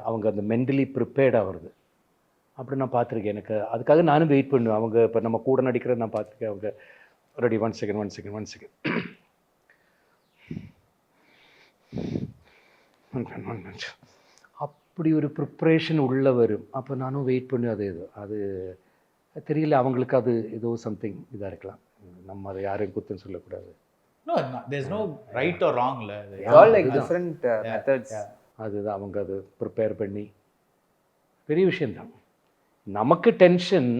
அவங்க அந்த மென்டலி ப்ரிப்பேர்டாக வருது அப்படி நான் பார்த்துருக்கேன். எனக்கு அதுக்காக நானும் வெயிட் பண்ணுவேன். அவங்க இப்போ நம்ம கூட நடிக்கிறத நான் பார்த்துருக்கேன். அவங்க ரெடி ஒன் செகண்ட் அப்படி ஒரு ப்ரிப்ரேஷன் உள்ள வரும். அப்போ நானும் வெயிட் பண்ணி அது தெரியல அவங்களுக்கு அது ஏதோ சம்திங் இதாக இருக்கலாம். நம்ம அதை யாரையும் குத்தம் சொல்லக்கூடாது. No, there's no right or wrong. All like different methods. அதுதான் அவங்க அது ப்ரிப்பேர் பண்ணி பெரிய விஷயந்தான். நமக்கு டென்ஷன்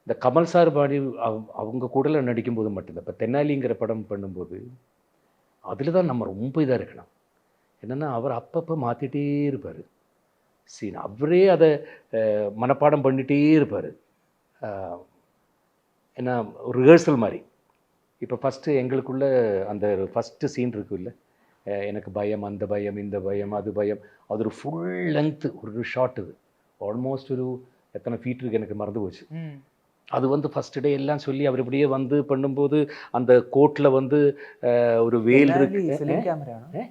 இந்த கமல் சார் பாடி அவங்க கூடல நடிக்கும்போது மட்டும்தான். இப்போ தென்னாலிங்கிற படம் பண்ணும்போது அதில் தான் நம்ம ரொம்ப இதாக இருக்கணும். என்னென்னா அவர் அப்பப்போ மாற்றிட்டே இருப்பார் சீன். அவரே அதை மனப்பாடம் பண்ணிகிட்டே இருப்பார். ஏன்னா ஒரு ரிஹர்சல் மாதிரி. இப்போ ஃபஸ்ட்டு எங்களுக்குள்ள அந்த ஃபஸ்ட்டு சீன் இருக்குல்ல, எனக்கு பயம், அந்த பயம், இந்த பயம், அது பயம், அது ஒரு ஃபுல் லென்த்து ஒரு ஷார்ட். இது ஆல்மோஸ்ட் ஒரு எத்தனை ஃபீட் இருக்குது எனக்கு மறந்து போச்சு. அது வந்து ஃபஸ்ட்டு டே எல்லாம் சொல்லி அவர் இப்படியே வந்து பண்ணும்போது அந்த கோட்டில் வந்து ஒரு வேல் இருக்கு.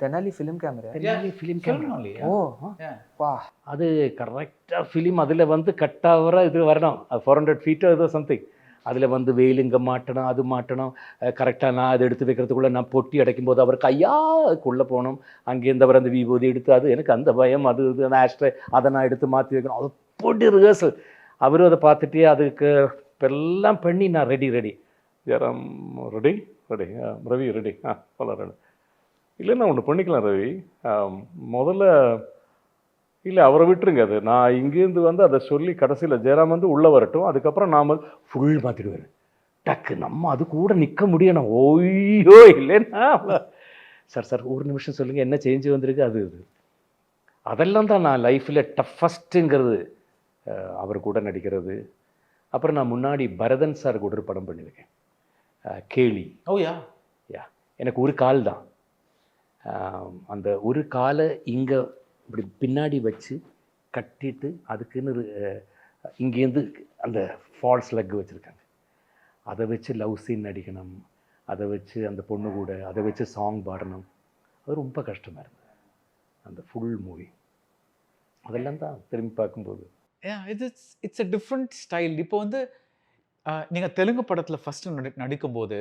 Tenali film camera. ஓ வா, அது கரெக்டாக ஃபிலிம் அதில் வந்து கட்டாவராக இது வரணும். 400 feet ஏதோ சம்திங். அதில் வந்து வெயிலுங்க மாட்டணும், அது மாட்டணும் கரெக்டாக. நான் அதை எடுத்து வைக்கிறதுக்குள்ளே நான் பொட்டி அடைக்கும் போது அவர் கையாக்குள்ளே போகணும். அங்கேருந்து அவர் அந்த விபூதி எடுத்து அது எனக்கு அந்த பயம், அது இது அந்த ஆஸ்ட்ரே அதை நான் எடுத்து மாற்றி வைக்கணும். அது பொட்டி ரிஹர்சல். அவரும் அதை பார்த்துட்டே அதுக்கு எல்லாம் பண்ணி நான் ready Jayaram ready Ravi ready ready இல்லைன்னா ஒன்று பண்ணிக்கலாம் ரவி. முதல்ல இல்லை அவரை விட்டுருங்க. அது நான் இங்கேருந்து வந்து அதை சொல்லி கடைசியில் ஜெயராம் வந்து உள்ளே வரட்டும். அதுக்கப்புறம் நாம் ஃபுல் மாற்றிடுவார். டக்கு நம்ம அது கூட நிற்க முடியணும். ஓய்யோ இல்லைன்னா சார் ஒரு நிமிஷம் சொல்லுங்கள் என்ன சேஞ்சு வந்திருக்கு. அது அதெல்லாம் தான் நான் லைஃப்பில் டஃபஸ்ட்டுங்கிறது. அவர் கூட நடிக்கிறது. அப்புறம் நான் முன்னாடி பரதன் சார் கூட ஒரு படம் பண்ணியிருக்கேன், கேலி. ஓ யா யா எனக்கு ஒரு கால் தான். அந்த ஒரு காலை இங்கே இப்படி பின்னாடி வச்சு கட்டிட்டு அதுக்குன்னு இங்கேருந்து அந்த ஃபால்ஸ் லெக் வச்சுருக்காங்க. அதை வச்சு லவ் சீன் நடிக்கணும், அதை வச்சு அந்த பொண்ணு கூட அதை வச்சு சாங் பாடணும். அது ரொம்ப கஷ்டமாக இருந்தது அந்த ஃபுல் மூவி. அதெல்லாம் தான் திரும்பி பார்க்கும்போது இட்ஸ் அ டிஃப்ரெண்ட் ஸ்டைல். இப்போ வந்து நீங்கள் தெலுங்கு படத்தில் ஃபஸ்ட்டு நடிக்கும்போது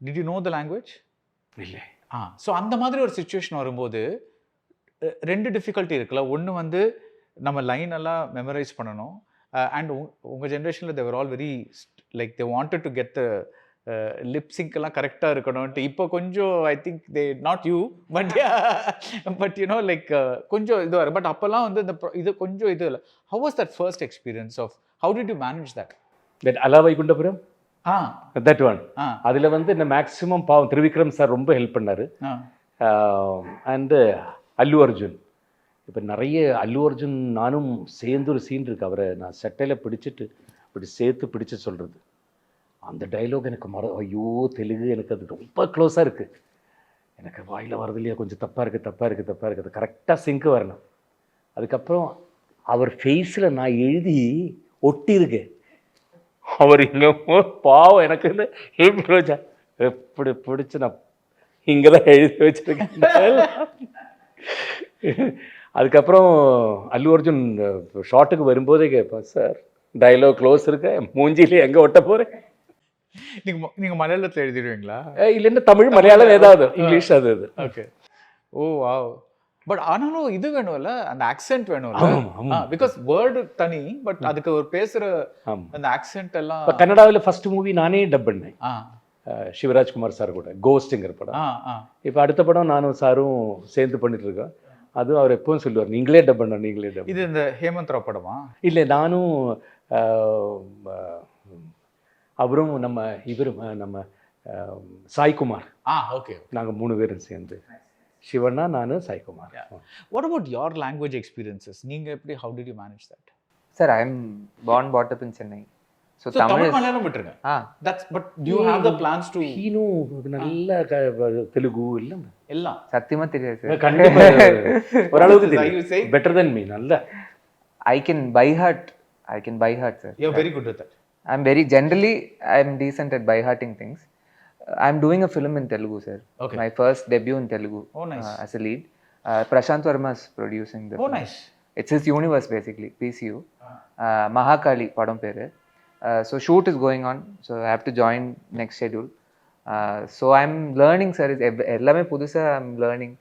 did you know the language? இல்லை. ஸோ அந்த மாதிரி ஒரு சுச்சுவேஷன் வரும்போது 2 டிஃபிகல்ட்டி இருக்குல்ல. ஒன்று வந்து நம்ம லைன் எல்லாம் மெமரைஸ் பண்ணணும். அண்ட் உங்கள் ஜென்ரேஷனில் they were all very like they wanted to get the லிப்ஸிங்க்கெல்லாம் கரெக்டாக இருக்கணும்ன்ட்டு இப்போ கொஞ்சம் I think they not you but but you know like கொஞ்சம் இது வரும். பட் அப்போல்லாம் வந்து இந்த இது கொஞ்சம் இது இல்லை. How was that first experience of how did you manage that? But Ala Vaikunthapuram that one. அதில் வந்து இந்த மேக்ஸிமம் பாவம் திரிவிக்ரம் சார் ரொம்ப ஹெல்ப் பண்ணார். அண்டு அல்லு அர்ஜுன். இப்போ நிறைய அல்லு அர்ஜுன் நானும் சேர்ந்து ஒரு சீன் இருக்குது. அவரை நான் சட்டையில் பிடிச்சிட்டு இப்படி சேர்த்து பிடிச்சு சொல்கிறது. அந்த டைலாக் எனக்கு ஐயோ தெலுங்கு எனக்கு அது ரொம்ப க்ளோஸாக இருக்குது. எனக்கு வாயில் வரது இல்லையா, கொஞ்சம் தப்பாக இருக்குது. கரெக்டாக சிங்க்கு வரணும். அதுக்கப்புறம் அவர் ஃபேஸில் நான் எழுதி ஒட்டியிருக்கேன். அவர் இங்கே பாவம் எனக்கு வந்து எப்படி பிடிச்சி நான் இங்கே தான் எழுதி வச்சிருக்கேன். அதுக்கப்புறம் அல்லு அர்ஜுன் ஷார்ட்டுக்கு வரும்போதே கேட்பேன், சார் டைலாக் க்ளோஸ் இருக்க, மூஞ்சிலே எங்கே ஒட்ட போகிறேன்? நீங்கள் மலையாளத்தில் எழுதிடுவீங்களா? இல்லைன்னா தமிழ் மலையாளம் ஏதாவது இங்கிலீஷ் அது ஓகே. O wow. பட் ஆனாலும் இது வேணும்ல, அந்த ஆக்சென்ட் வேணும்ல. பிகாஸ் வேர்டு தனி, பட் அதுக்கு ஒரு பேசுகிற அந்த ஆக்சென்ட் எல்லாம். இப்போ கன்னடாவில் ஃபர்ஸ்ட் மூவி நானே டப் பண்ணேன் சிவராஜ்குமார் சார் கூட, கோஸ்ட்டுங்கிற படம். இப்போ அடுத்த படம் நானும் சாரும் சேர்ந்து பண்ணிட்டு இருக்கோம். அதுவும் அவர் எப்பவும் சொல்லுவார், நீங்களே டப் பண்ண, நீங்களே டப். இது இந்த ஹேமந்த் ராவ் படமா? இல்லை, நானும் அவரும் இவரும் நம்ம சாய்குமார். ஓகே. நாங்கள் 3 பேரும் சேர்ந்து, சிவண்ணா, நான், Saikumar. What about your language experiences? நீங்கள் எப்படி, how did you manage that? Sir, I am born brought up in Chennai. So Tamil Malayalam விட்டுருங்க. That's but do you have the plans to? நல்ல தெலுங்கு எல்லாம் சத்தியமா தெரியாது சார். கண்டிப்பா ஓரளவுக்கு தெரியும். better than me. நல்ல I can by heart sir. You're very good at that. I'm decent at by hearting things. I'm doing a film in Telugu, sir. Okay. My first debut in Telugu. Oh, nice. As a lead. Prashant Verma is producing the film. Nice. It's his universe basically, PCU. Mahakali padam peru. So shoot is going on. So I have to join next schedule. So I'm learning, sir. Ellame pudusa I'm learning.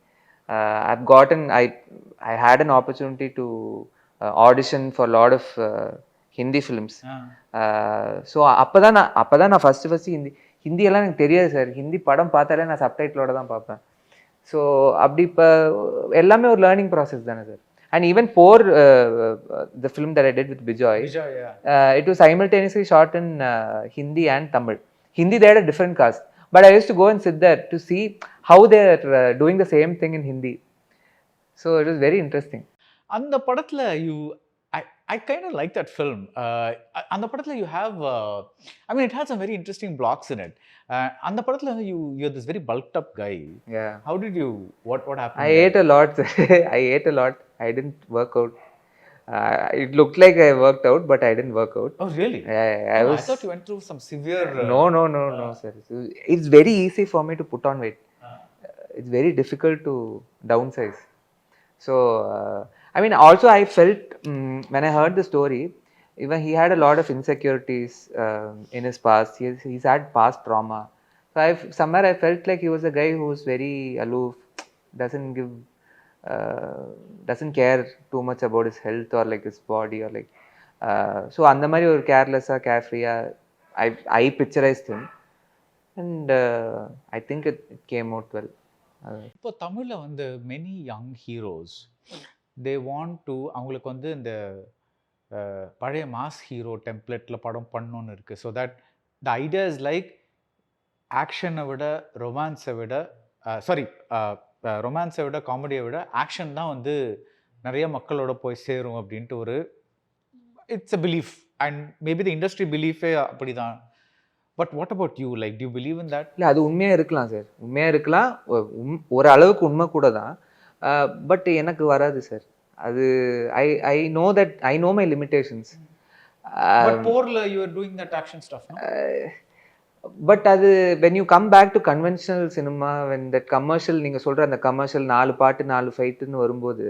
I had an opportunity to audition for a lot of Hindi films. So அப்பதான் நான் first Hindi எல்லாம் எனக்கு தெரியாது sir. Hindi படம் பார்த்தாலே நான் சப்டைட்டிலோட தான் பார்ப்பேன். ஸோ அப்படி இப்போ எல்லாமே ஒரு லேர்னிங் ப்ராசஸ் தானே sir. And even for the film that I did with Bejoy, it was simultaneously shot in Hindi and Tamil. Hindi they had a different cast, but I used to go and sit there to see how they are doing the same thing in Hindi. So it was very interesting. அந்த படத்துல I kind of like that film. அந்த படத்துல you have I mean it has some very interesting blocks in it. அந்த படத்துல you're this very bulked up guy. Yeah. How did you what happened? I ate a lot. I didn't work out. It looked like I worked out, but I didn't work out. Oh really? I thought you went through some severe No sir. It's very easy for me to put on weight. It's very difficult to downsize. So I mean, also I felt when I heard the story, even he had a lot of insecurities in his past. He's had past trauma. So somewhere I felt like he was a guy who was very aloof, doesn't care too much about his health or like his body or like so அந்த மாதிரி ஒரு கேர்லெஸ்ஸாக கேர்ஃப்ரீயாக I picturized him, and I think it came out well. இப்போ தமிழ்ல வந்து many young heroes, they want to, அவங்களுக்கு வந்து இந்த பழைய மாஸ் ஹீரோ டெம்ப்ளேட்டில் படம் பண்ணணுன்னு இருக்குது. So that the idea is like ஆக்ஷனை விட ரொமான்ஸை விட காமெடியை விட ஆக்ஷன் தான் வந்து நிறைய மக்களோட போய் சேரும் அப்படின்ட்டு ஒரு it's a belief, and maybe the industry பிலீஃபே அப்படி தான். But what about you, like do believe in that? இல்லை, அது உண்மையாக இருக்கலாம் சார், உண்மையாக இருக்கலாம், ஒரு அளவுக்கு உண்மை கூட தான். பட் எனக்கு வராது சார் அது. I know my limitations. But porla you are doing that action stuff, no? But அது when you come back to conventional cinema, when that commercial, நீங்க சொல்ற அந்த commercial 4 பாட்டு 4 ஃபைட்டுன்னு வரும்போது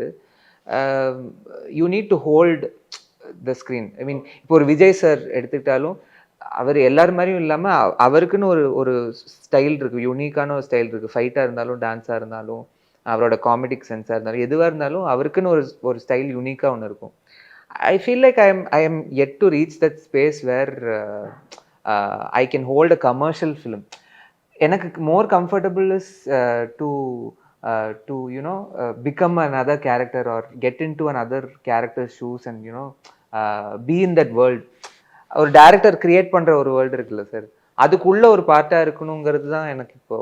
you need to hold the screen. I mean, இப்போ ஒரு Vijay sir எடுத்துக்கிட்டாலும் அவர் எல்லாரும் மாதிரியும் இல்லாமல் அவருக்குன்னு ஒரு ஸ்டைல் இருக்குது, யூனிக்கான ஒரு ஸ்டைல் இருக்குது. ஃபைட்டாக இருந்தாலும் டான்ஸாக இருந்தாலும் அவரோட காமெடிக் சென்ஸாக இருந்தாலும் எதுவாக இருந்தாலும் அவருக்குன்னு ஒரு ஸ்டைல் யூனிக்காக ஒன்று இருக்கும். I feel like I am yet to reach that space where I can hold a commercial film. எனக்கு more comfortable is to you know become another character or get into another character's shoes and you know be in that world. ஒரு director create பண்ற ஒரு world இருக்குல்ல sir, அதுக்குள்ள ஒரு பார்ட்டா இருக்கணுங்கிறது தான் எனக்கு இப்போ.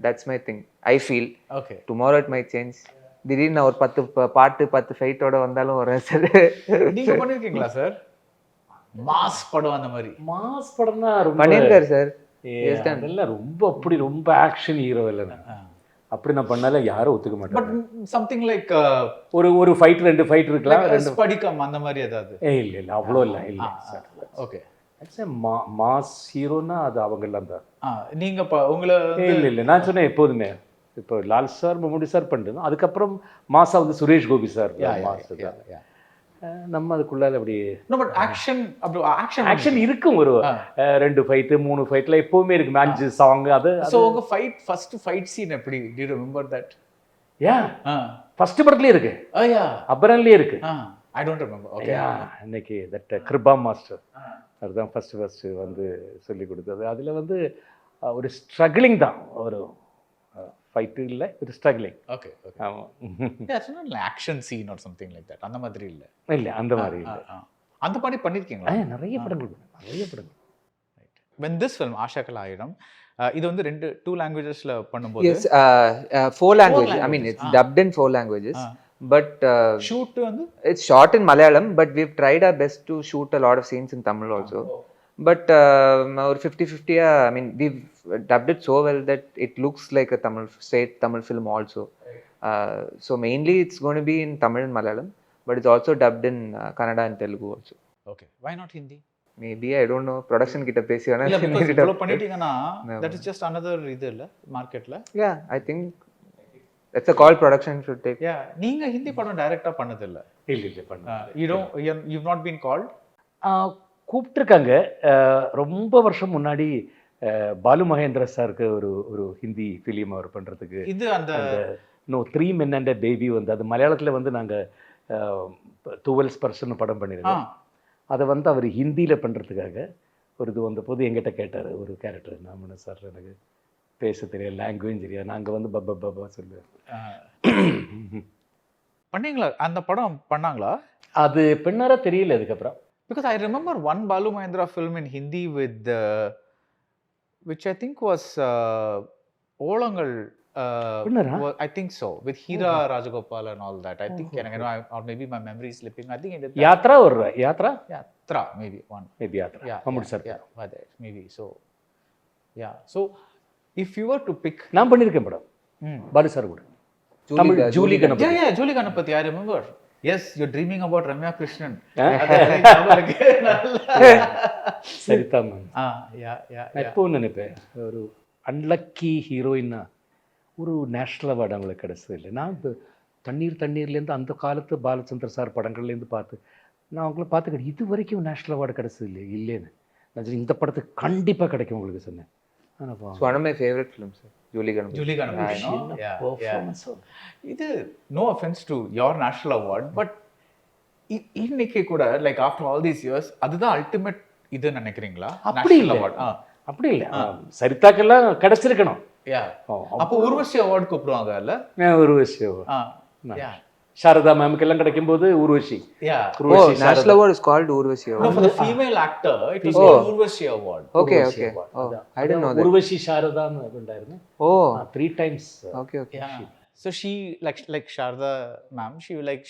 That's my thing. I feel okay tomorrow it my change. திடீர்னு நான் ஒரு 10 பாட்டு 10 ஃபைட்டோட வந்தாலும் ஒரு சார். நீங்க பண்ணிருக்கீங்களா சார் மாஸ் படம் அந்த மாதிரி? மாஸ் படம்னா ரொம்ப பண்ணியிருக்காரு சார். அதெல்லாம் ரொம்ப அப்படி ரொம்ப ஆக்ஷன் ஹீரோ இல்லை. அப்படி நான் பண்ணால யாரும் ஒத்துக்க மாட்டேன். பட் சம்திங் லைக் ஒரு ஃபைட் 2 ஃபைட் இருக்கலாம், 2 படிக்கம் அந்த மாதிரி ஏதாவது? இல்ல அவ்வளோ இல்லை சார். ஓகே மாஸ் ஹீரோனா அது அவங்க எல்லாம் தான். நீங்க உங்களை இல்லை நான் சொன்னேன் எப்போதுமே இப்போ லால் சார் மம்முடி சார் பண்ணிட்டு அதுக்கப்புறம் மாசா வந்து சுரேஷ் கோபி சார் மாஸ் தான். நம்ம அதுக்குள்ளால அப்படி பட் ஆக்ஷன் ஆக்ஷன் இருக்கும். ஒரு 2 ஃபைட் 3 ஃபைட்ல எப்பவுமே இருக்கு. 5 சாங் அது. சோ உங்க ஃபர்ஸ்ட் ஃபைட் சீன் எப்படி? Do you remember that? First படத்துலயே இருக்கு. அபரன்லயே இருக்கு. I don't remember. ஓகே இன்னைக்கு தட் கிருபா மாஸ்டர் அதுதான் ஃபர்ஸ்ட் வந்து சொல்லி கொடுத்தது. அதுல வந்து ஒரு ஸ்ட்ரகிளிங் தான், ஒரு ஃபைட் இல்ல, ஒரு ஸ்ட்ரகிளிங். ஓகே ஆமா. It's not action scene or something like that. அந்த மாதிரி இல்ல அந்த மாதிரி இல்ல. அந்த மாதிரி பண்ணிருக்கீங்களா? நிறைய படங்கள். when this film Ashakal Aayiram இது வந்து 2 languagesல பண்ணும்போது yes 4 languages. I mean it's dubbed in 4 languages. But shoot வந்து it's shot in Malayalam, but we've tried our best to shoot a lot of scenes in Tamil also. But or 50-50 I mean we've dubbed it so well that it looks like a straight Tamil film also. So mainly it's going to be in Tamil and Malayalam, but it's also dubbed in Kannada and Telugu also. Okay, why not Hindi? Maybe I don't know, production கிட்ட பேசி வேணா இவ்ளோ பண்ணிட்டீங்கன்னா that is just another இது இல்ல மார்க்கெட்ல. Yeah, I think that's a call production should take. Yeah, நீங்க ஹிந்தி படம் டைரக்டா பண்ணது இல்ல? இல்ல பண்ண. you've not been called? கூப்பிட்டுருக்காங்க. ரொம்ப வருஷம் முன்னாடி பாலு மகேந்திர சாருக்கு ஒரு ஹிந்தி ஃபிலிம் அவர் பண்றதுக்கு. இது அந்த 3 Men and a Baby வந்து அது மலையாளத்துல வந்து நாங்க 12 பர்சன் படம் பண்ணிருக்கோம். அதை வந்து அவர் ஹிந்தியில பண்றதுக்காக ஒரு இது வந்த போது எங்கிட்ட கேட்டாரு ஒரு கேரக்டர். நான் சார் எனக்கு பேச தெரியாது, லாங்குவேஜ் தெரியாது, நாங்க வந்து பப்பா சொல்லுவேன். பண்ணீங்களா அந்த படம்? பண்ணாங்களா? அது பெண்ணாரா தெரியல அதுக்கப்புறம். Because I remember one Balu Mahendra film in Hindi with which I think was Olangal. I think so, with Hira Rajagopal and all that. I think or maybe my memory is slipping. I think it is Yatra or Yatra maybe one. Maybe Yatra. Yeah, maybe so. Yeah, so if you were to pick, நான் பண்ணிருக்கேன் படம் Balu sir கூட. Tamil Julie Ganapathi. Yeah, Julie Ganapati, I remember. Yes, you're dreaming about Ramya Krishnan. Saritha ma'am. yeah. எப்போ நினைப்பேன் ஒரு unlucky ஹீரோயின்னா ஒரு national award அவங்களுக்கு கிடைச்சது இல்லை. நான் இப்போ தண்ணீர்லேருந்து அந்த காலத்து பாலச்சந்திர சார் படங்கள்லேருந்து பார்த்து நான் அவங்கள பார்த்துக்கிட்டு இது வரைக்கும் நேஷ்னல் அவார்டு கிடைச்சது இல்லைன்னு நான் இந்த படத்துக்கு கண்டிப்பாக கிடைக்கும் உங்களுக்கு சொன்னேன். It's one of my favorite films, Julie Ganapati. இது no offense to your national award, but இன்னைக்கு கூட like after all these years அதுதான் அல்டிமேட் இது நினைக்கிறீங்களா? அப்படி இல்லை, அப்படி இல்லை. சரிதாக்கெல்லாம் கிடைச்சிருக்கணும். அப்போ ஊர்வசி அவார்டு கூப்பிடுவாங்க இல்ல? ஊர்வசி அவார்டு சாரதா மேம்க்கு எல்லாம் கிடைக்கும் போது Urvashi. National award is called Urvashi award. No, for the female actor it was called Urvashi award. Okay. I didn't know that. Urvashi சாரதான்னு கொண்டாயிருந்தே. 3 times. Okay. Yeah. So she like Sharda ma'am,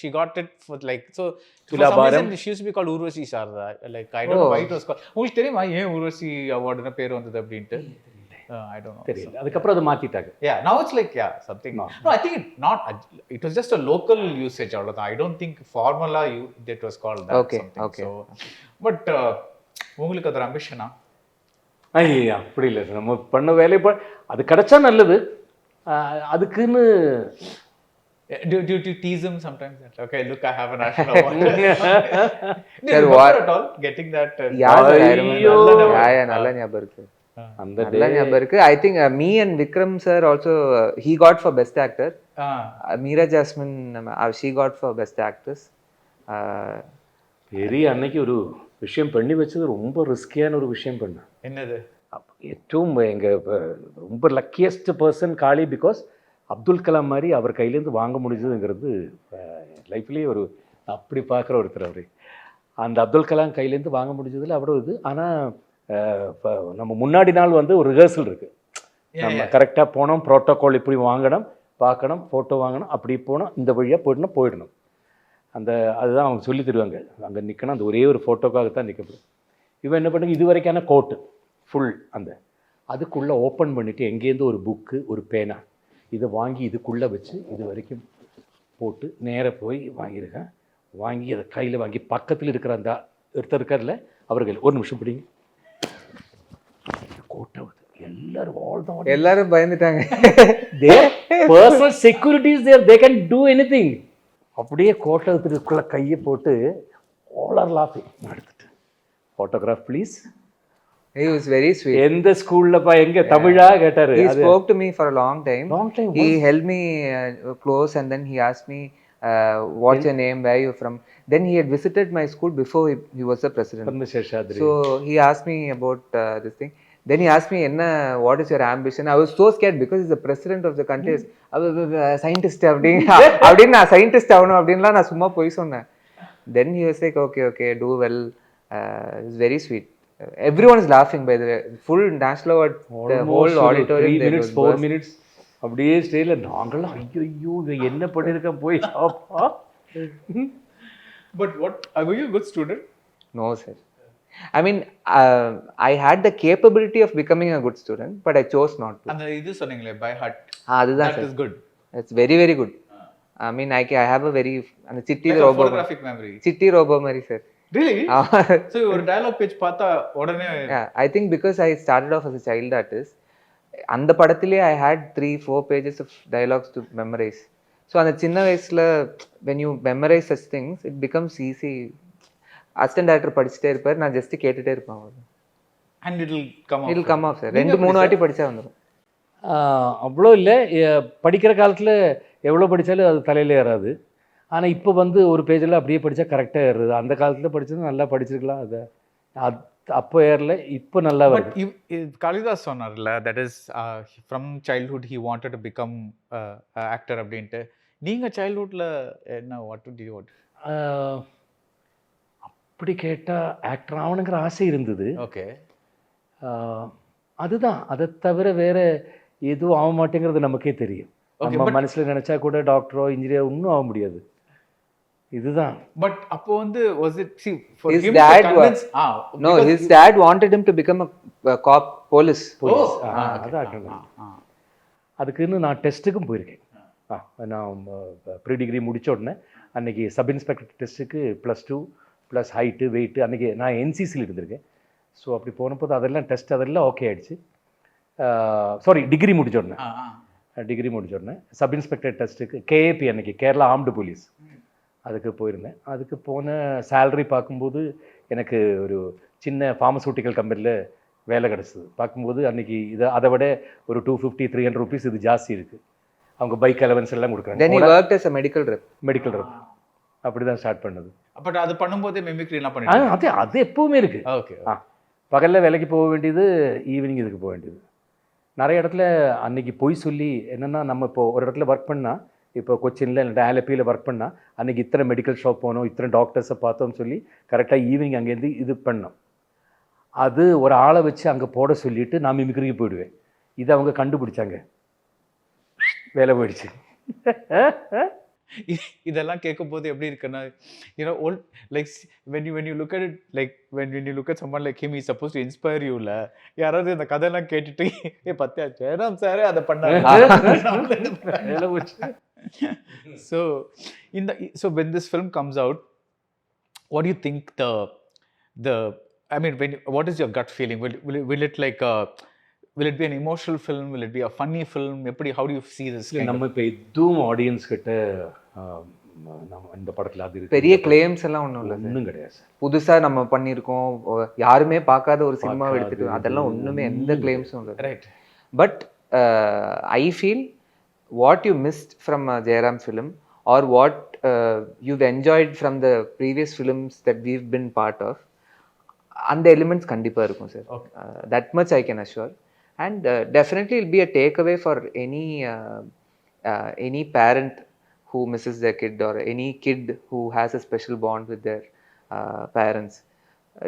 she got it for like so for some reason she used to be called Urvashi Sharda. Like I don't know why it was called. உங்களுக்கு தெரியுமா ஏன் ஊர்வசி அவார்டுன பேர் வந்தது அப்படினு? I don't know. தெரியல. அதுக்கப்புறம் அதை மாத்திட்டாங்க. Yeah, now it's like something. No, I think it was just a local usage அவ்வளவுதான். I don't think formula that was called that. Okay. So but உங்களுக்கு அது ambition ஐயா அப்படி இல்லை சார். நம்ம பண்ண வேலையை அது கிடைச்சா நல்லது. அதுக்குன்னு do you tease him sometimes that okay look I have a national award? Sir, what at all getting that? நல்ல ஞாபகம் இருக்கு. நல்ல ஞாபகம் இருக்கு. I think me and Vikram sir also he got for best actor. Meera Jasmine she got for best actress. பெரிய அன்னைக்கு ஒரு விஷயம் பண்ணி வச்சது ரொம்ப ரிஸ்கியான ஒரு விஷயம் பண்ணேன். என்னது? ഏറ്റവും ரொம்ப luckiest person Kali. Because Abdul Kalam மாதிரி அவர் கையிலேருந்து வாங்க முடிஞ்சதுங்கிறது லைஃப்லேயே ஒரு அப்படி பார்க்குற ஒருத்தர் அவர். அந்த அப்துல் கலாம் கையிலேருந்து வாங்க முடிஞ்சதில் அவ்வளோ இது. ஆனால் நம்ம முன்னாடி நாள் வந்து ஒரு ரிஹர்சல் இருக்குது. நம்ம கரெக்டாக போனோம், ப்ரோட்டோகால் இப்படி வாங்கணும், பார்க்கணும், ஃபோட்டோ வாங்கணும், அப்படி போனோம், இந்த வழியாக போயிடணும். அதுதான் அவங்க சொல்லி தருவாங்க. அங்கே நிற்கணும், அந்த ஒரே ஒரு ஃபோட்டோக்காகத்தான் நிற்கப்படும். இவன் என்ன பண்ணுங்க, இது வரைக்கான கோட்டு ஃபுல் அதுக்குள்ளே ஓப்பன் பண்ணிவிட்டு எங்கேருந்து ஒரு புக்கு ஒரு பேனா இதை வாங்கி இதுக்குள்ளே வச்சு இது வரைக்கும் போட்டு நேராக போய் வாங்கியிருக்கேன். வாங்கி அதை கையில் வாங்கி பக்கத்தில் இருக்கிற அந்த ஒருத்தர் இருக்கார்ல அவர்கள் ஒரு நிமிஷம் பிடிங்க கோட்டை எல்லாரும் பயந்துட்டாங்க. Personal securities there, they can do anything. அப்படியே கோட்டை எடுத்துக்குள்ள கையை போட்டு ஆல் லாஃபிங் எடுத்துட்டு photograph please. He was very sweet. எந்த ஸ்கூல்லப்பா எங்க தமிழா கேட்டாரு. He spoke to me for a long time. He what? held me close and then he asked me what's your name, where you from. Then he had visited my school before he was the president. So he asked me about this thing. Then he asked me what is your ambition. I was so scared because he's the president of the country. Scientist அப்படின்னு நான் scientist ஆகணும் அப்படின்லாம் நான் சும்மா போய் சொன்னேன். Then he was like okay do well. It's very sweet. Everyone is laughing, by the way. Full national award, the whole auditorium. 3 minutes 4 minutes அப்படியே ஸ்டேஜ்ல நாங்களாம் ஐயோ என்ன பண்ணிருக்கேன் போய் அப்பா. But what, were you a good student? No sir. I mean, I had the capability of becoming a good student, but I chose not to. அந்த இது சொன்னீங்களே by heart. அதுதான் That is good. It's very very good. I mean, I have a very அந்த Chitti Like a robo photographic memory. Chitti robo மாதிரி sir. Really? So ஒரு dialogue page பார்த்தா உடனே Yeah, I think because I started off as a child artist, அந்த படத்திலே I had 3-4 pages of dialogues to memorize. So அந்த சின்ன வயசுல when you memorize such things, it becomes easy. Assistant director படிச்சுட்டே இருப்பார், நான் ஜஸ்ட் கேட்டுட்டே இருப்பேன். and it'll come off. It'll come off sir. 2-3 வாட்டி படிச்சா வந்துடும். அவ்வளோ இல்லை. படிக்கிற காலத்தில் எவ்வளோ படித்தாலும் அது தலையில் ஏறாது. ஆனால் இப்போ வந்து ஒரு பேஜில் அப்படியே படித்தா கரெக்டாக ஏறுது. அந்த காலத்தில் படித்தது நல்லா படிச்சிருக்கலாம். அது அப்போ ஏறல, இப்போ நல்லா வருது. But Kalidas சொன்னார்ல, that is from childhood he wanted to become actor அப்படின்ட்டு. நீங்கள் சைல்ட்ஹுட்டில் என்ன what did you want? அப்படி கேட்டால் ஆக்டர் ஆகணுங்கிற ஆசை இருந்தது. ஓகே. அதுதான், அதை தவிர வேறு எதுவும் ஆக மாட்டேங்கிறது நமக்கே தெரியும். நம்ம மனசில் நினச்சா கூட டாக்டரோ இன்ஜினியரோ ஒன்றும் ஆக முடியாது. இதுதான். But அப்போ வந்து was it, see, for his him dad to convince, no, his dad wanted him to become a cop, police. அதான். அதுக்குன்னு நான் டெஸ்ட்டுக்கும் போயிருக்கேன். நான் ப்ரீ டிகிரி முடித்த உடனே அன்றைக்கி சப் இன்ஸ்பெக்டர் டெஸ்ட்டுக்கு +2 ப்ளஸ் ஹைட்டு வெயிட்டு அன்றைக்கி நான் என்சிசியில் இருந்திருக்கேன். ஸோ அப்படி போனபோது அதெல்லாம் டெஸ்ட் அதெல்லாம் ஓகே ஆகிடுச்சு. சாரி, டிகிரி முடிச்ச உடனே சப் இன்ஸ்பெக்டர் டெஸ்ட்டுக்கு கேஏபி அன்றைக்கி கேரளா ஆர்ம்டு போலீஸ் அதுக்கு போயிருந்தேன். அதுக்கு போன சேலரி பார்க்கும்போது எனக்கு ஒரு சின்ன ஃபார்மசூட்டிக்கல் கம்பெனியில் வேலை கிடச்சிது. பார்க்கும்போது அன்றைக்கி அதை விட ஒரு 250-300 rupees இது ஜாஸ்தி இருக்குது. அவங்க பைக் அலவன்ஸ் எல்லாம் கொடுக்குறாங்க. Then he worked as a medical rep. அப்படி தான் ஸ்டார்ட் பண்ணது. பட் அது பண்ணும்போதே மிமிக்ரிலாம் பண்ணிட்டு அது எப்போவுமே இருக்குது. ஓகே. பகலில் வேலைக்கு போக வேண்டியது, ஈவினிங் இதுக்கு போக வேண்டியது. நிறைய இடத்துல அன்றைக்கி பொய் சொல்லி என்னென்னா, நம்ம இப்போது ஒரு இடத்துல ஒர்க் பண்ணால், இப்போ கொச்சினில் இல்லை ஆலப்பியில் ஒர்க் பண்ணால் அன்றைக்கி இத்தனை மெடிக்கல் ஷாப் போனோம், இத்தனை டாக்டர்ஸை பார்த்தோம்னு சொல்லி கரெக்டாக ஈவினிங் அங்கேருந்து இது பண்ணோம். அது ஒரு ஆளை வச்சு அங்கே போட சொல்லிவிட்டு நான் மிமிக்ரிக்கு போயிடுவேன். இதை அவங்க கண்டுபிடிச்சாங்க, வேலை போயிடுச்சு. இதெல்லாம் கேட்கும்போது எப்படி இருக்குன்னா, old, like when you look at it, like when you look at someone like him, he's supposed to inspire you ல. யாராவது இந்த கதையெல்லாம் கேட்டுட்டு பத்தியா ஜெயராம் சாரே அதை பண்ணாரு. So when this film comes out, what do you think the I mean, what is your gut feeling? Will it like will it be an emotional film? Will it be a funny film? How do you see this? நம்ம இப்போ எதுவும் audience கிட்ட நம்ம இந்த படத்தில் அது பெரிய claims எல்லாம் ஒன்றும் கிடையாது. புதுசாக நம்ம பண்ணியிருக்கோம், யாருமே பார்க்காத ஒரு சினிமாவை எடுத்துட்டு அதெல்லாம் ஒன்றுமே எந்த கிளைம்ஸும் இல்லை. Right. But I feel what you missed from Jayaram film or what you've enjoyed from the previous films that we've been part of, அந்த எலிமெண்ட்ஸ் கண்டிப்பாக இருக்கும் sir. That much I can assure. And definitely will be a takeaway for any parent who misses their kid or any kid who has a special bond with their parents.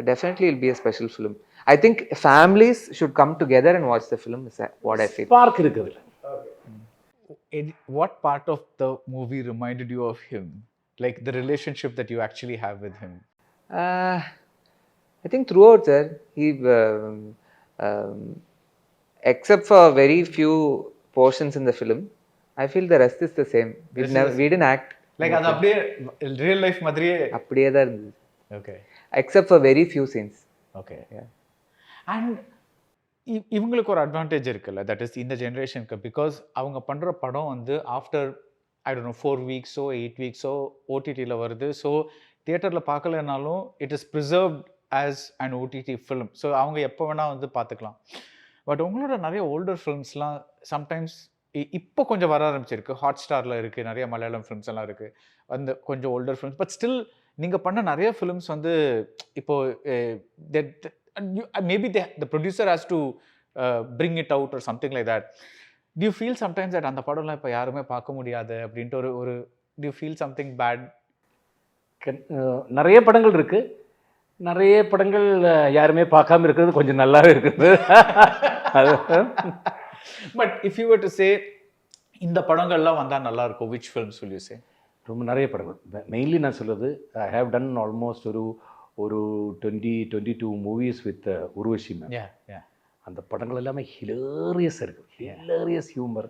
Definitely it'll be a special film. I think families should come together and watch the film is what I feel. Spark இருக்குதுல. What part of the movie reminded you of him? Like the relationship that you actually have with him? I think throughout, sir, he except for very few portions in the film, I feel the rest is the same. We didn't act. Like அது அப்படியே real life மாதிரியே அப்படியே தான் இருந்தது. Okay. Except for very few scenes. Okay. Yeah. And இவங்களுக்கு ஒரு advantage இருக்குல்ல, that is இந்த ஜென்ரேஷனுக்கு, பிகாஸ் அவங்க பண்ணுற படம் வந்து ஆஃப்டர் ஐ டோன்ட் நோ 4 வீக்ஸோ 8 வீக்ஸோ ஓடிடியில் வருது. ஸோ தியேட்டரில் பார்க்கலனாலும் it is preserved as and OTT film. So அவங்க எப்போ வேணால் வந்து பார்த்துக்கலாம். பட் உங்களோட நிறைய ஓல்டர் ஃபிலிம்ஸ்லாம் சம்டைம்ஸ் இப்போ கொஞ்சம் வர ஆரம்பிச்சிருக்கு. ஹாட் ஸ்டாரில் இருக்குது, நிறைய மலையாளம் ஃபிலிம்ஸ் எல்லாம் இருக்குது, அந்த கொஞ்சம் ஓல்டர் ஃபிலிம்ஸ். பட் ஸ்டில் நீங்கள் பண்ண நிறைய ஃபிலிம்ஸ் வந்து இப்போது maybe the producer has to bring it out or something like that. Do you feel sometimes that அந்த படம்லாம் இப்போ யாருமே பார்க்க முடியாது அப்படின்ட்டு ஒரு do you feel something bad? நிறைய படங்கள் இருக்குது, நிறைய படங்கள் யாருமே பார்க்காம இருக்கிறது கொஞ்சம் நல்லாவே இருக்குது. But if you were to say இந்த படங்கள்லாம் வந்தால் நல்லா இருக்கும், which films will you say? ரொம்ப நிறைய படங்கள். மெயின்லி நான் சொல்கிறது, ஐ ஹேவ் டன் ஆல்மோஸ்ட் ஒரு 22 மூவிஸ் வித் உருவஷி மேம். அந்த படங்கள் எல்லாமே ஹிலேரியஸாக இருக்குது, ஹிலேரியஸ் ஹியூமர்.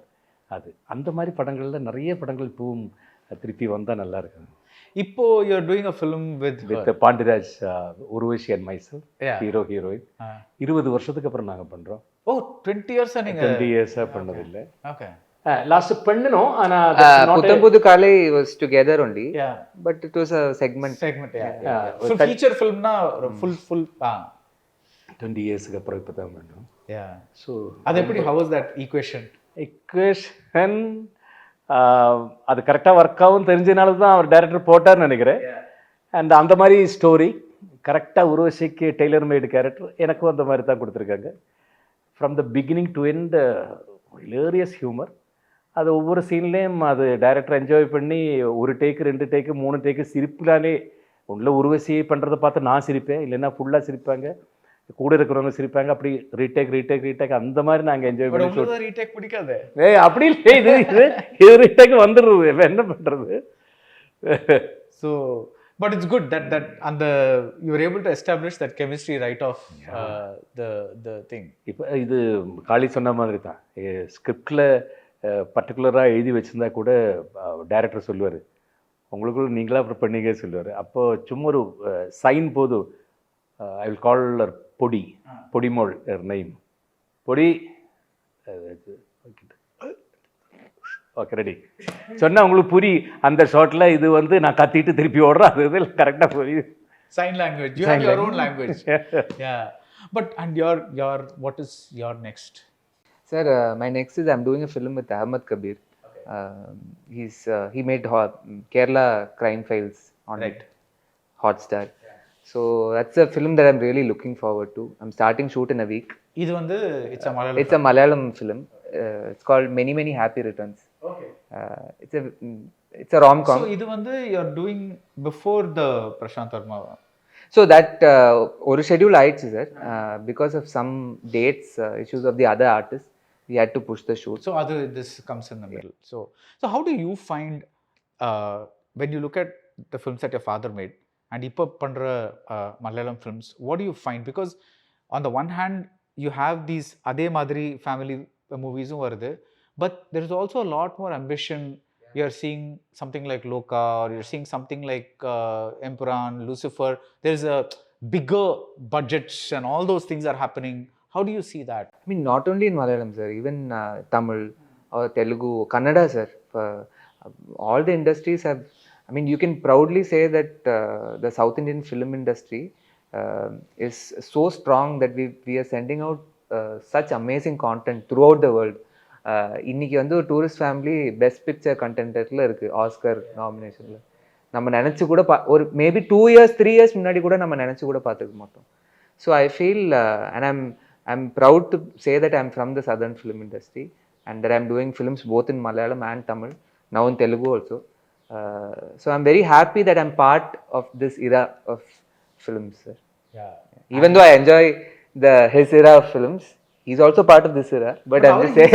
அந்த மாதிரி படங்களில் நிறைய படங்கள் இப்போவும் திருப்பி வந்தால் நல்லா இருக்குது. இப்போ you are doing a film with Pandiraj, Urvashi and myself, hero heroine. 20 வருஷத்துக்கு அப்புறம் நாங்கள் பண்ணுறோம். 20 இயர்ஸாக நீங்கள் 20 இயர்ஸாக பண்ணதில்லை. ஓகே. லாஸ்ட் பண்ணணும், ஆனால் புத்தம்புது காலை was together only, but it was a segment. So feature filmனா full 20 இயர்ஸ்க்கு அப்புறம் இப்போ தான் பண்ணோம். ஸோ அது எப்படி, how was that equation? அது கரெக்டாக ஒர்க் ஆகும் தெரிஞ்சனால தான் அவர் டைரக்டர் போட்டார்னு நினைக்கிறேன். அண்ட் அந்த மாதிரி ஸ்டோரி கரெக்டாக உருவசிக்கு டெய்லர் மேடு கேரக்டர் எனக்கும் அந்த மாதிரி தான் கொடுத்துருக்காங்க. From the beginning to end hilarious humour. அது ஒவ்வொரு சீன்லேயும் அது டைரக்டர் என்ஜாய் பண்ணி 1 டேக்கு 2 டேக்கு 3 டேக்கு சிரிப்புலாலே உள்ள உருவசி பண்ணுறதை பார்த்து நான் சிரிப்பேன், இல்லைன்னா ஃபுல்லாக சிரிப்பாங்க, கூட இருக்கிறவங்க சிரிப்பாங்க. அப்படி ரீடேக் அந்த மாதிரி நாங்கள் என்ஜாய் பண்ணி. ரீடேக் பிடிக்காது? அப்படி இல்லை, இது ரீடேக் வந்துடுறது, என்ன பண்ணுறது. So but it's good that அந்த you are able to establish that chemistry right off the thing. இப்போ இது காளி சொன்ன மாதிரி தான், ஸ்கிரிப்டில் பர்டிகுலராக எழுதி வச்சுருந்தா கூட டைரக்டர் சொல்லுவார், உங்களுக்குள்ள நீங்களாக அப்புறம் பண்ணிக்க சொல்லுவார். அப்போது சும்மா ஒரு சைன் போதும், ஐ வில் கால் பொடிமோள் நெய்ம் பொடி, ஓகே ரெடி சொன்னால் உங்களுக்கு புரியும். அந்த ஷார்ட்டில் இது வந்து நான் கத்திட்டு திருப்பி ஓடுறேன், அது இதில் கரெக்டாக புரியுது. Sign language. You have your own language. Yeah. But and your what is your next? Sir, my next is I'm doing a film with Ahmed Kabir. He made Kerala Crime Files on Hotstar. So that's a film that I'm really looking forward to. I'm starting shoot in a week. இது வந்து it's a Malayalam film. It's called Many Happy Returns. Okay. It's a rom-com. So இது வந்து you're doing before the Prashant Verma. So that ஒரு schedule ஆயிடுச்சு sir. Because of some dates issues of the other artists, we had to push the shoot. So this comes in the middle. So how do you find when you look at the films that your father made and இப்போ பண்ற Malayalam films, what do you find? Because on the one hand you have these அதே மாதிரி family moviesum வருது, but there is also a lot more ambition. You are seeing something like Loka, or you're seeing something like Empuran, Lucifer. There's a bigger budgets and all those things are happening. How do you see that? I mean, not only in Malayalam, sir, even Tamil or Telugu, Kannada, sir. All the industries have, I mean, you can proudly say that the South Indian film industry is so strong that we are sending out such amazing content throughout the world. இன்னைக்கு வந்து ஒரு tourist family best picture கண்டென்டரில் இருக்குது Oscar நாமினேஷனில். நம்ம நினச்சி கூட ஒரு maybe 2 years 3 years முன்னாடி கூட நம்ம நினச்சி கூட பார்த்துக்க மாட்டோம். So I feel, and I'm proud to say that I'm from the southern film industry, and that I'm doing films both in Malayalam and Tamil, now in Telugu also. So I'm very happy that I'm part of this era of films, sir. Yeah. Even though I enjoy his era of films, he's also part of this era. But I'm just saying,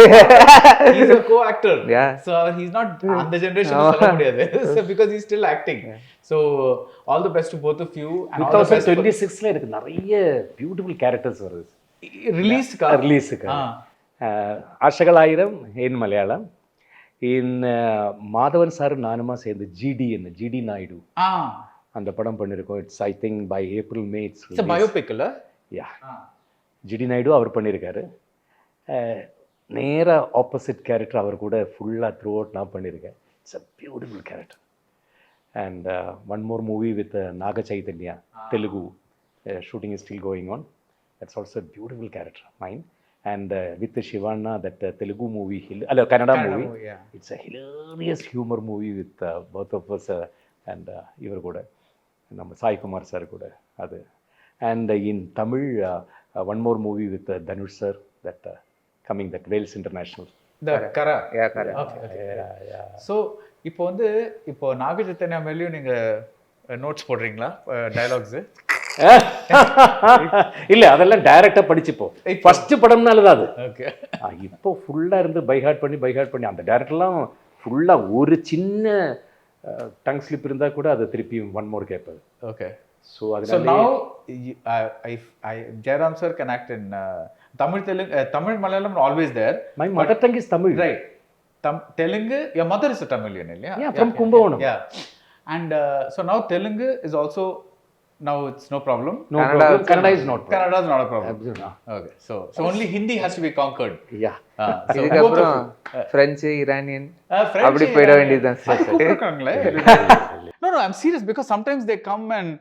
He's a co-actor. Yeah. So he's not on the generation சொல்ல முடியாது. So because he's still acting. So all the best to both of you. And all the best 2026ல எனக்கு நிறைய beautiful characters வருது ரிலீஸ்க்கா. ரிலீஸுக்கு. ஆஷகல் ஆயிரம் in Malayalam. In Madhavan sir நானுமா சேர்ந்து ஜிடி நாயுடு அந்த படம் பண்ணியிருக்கோம். It's I think by April May it's biopic இல்ல? யா, ஜிடி நாயுடு அவர் பண்ணியிருக்காரு. நேராக ஆப்போசிட் கேரக்டர் அவர் கூட ஃபுல்லாக த்ரூ அவுட் நான் பண்ணியிருக்கேன். It's a beautiful character. And one more movie with Naga Chaitanya, Telugu, shooting is still going on. That's also beautiful character mind. And with Shivana, that Telugu movie, Kannada movie, yeah. It's a hilarious humor movie with both of us and ivar kuda நம்ம Sai Kumar sir கூட அது. And in Tamil, one more movie with Dhanush sir, that coming, that Wales International. The Kara. Yeah, Kara. Okay. Yeah. So இப்போ நாக சைதன்யா மேலயும் நீங்க notes போடுறீங்களா dialogues? இல்ல, அதெல்லாம் டைரக்டா படிச்சுப்போம். ஃபர்ஸ்ட் படம்னால தான் அது. ஓகே. இப்போ ஃபுல்லா இருந்து பை ஹார்ட் பண்ணி அந்த டைரக்டர்லாம் ஃபுல்லா ஒரு சின்ன டங் ஸ்லிப் இருந்தா கூட அதை திருப்பி ஒன் மோர் கேட்பாரு. Okay. So now Jayaram sir can act in Tamil, Telugu, Tamil, Malayalam, always there. My mother tongue is Tamil. Right. Telugu, your mother is a Tamilian, yeah, from Kumbakonam. Yeah. And so now Telugu is also, now it's no problem. No problem. Kannada is not problem. Kannada is not a problem. Absolutely. Okay. So only Hindi has to be conquered. Yeah. So இதுக்கப்புறம் French, Iranian French, அப்படி போயிட வேண்டியதுதான் sir. No, I'm serious, because sometimes they come and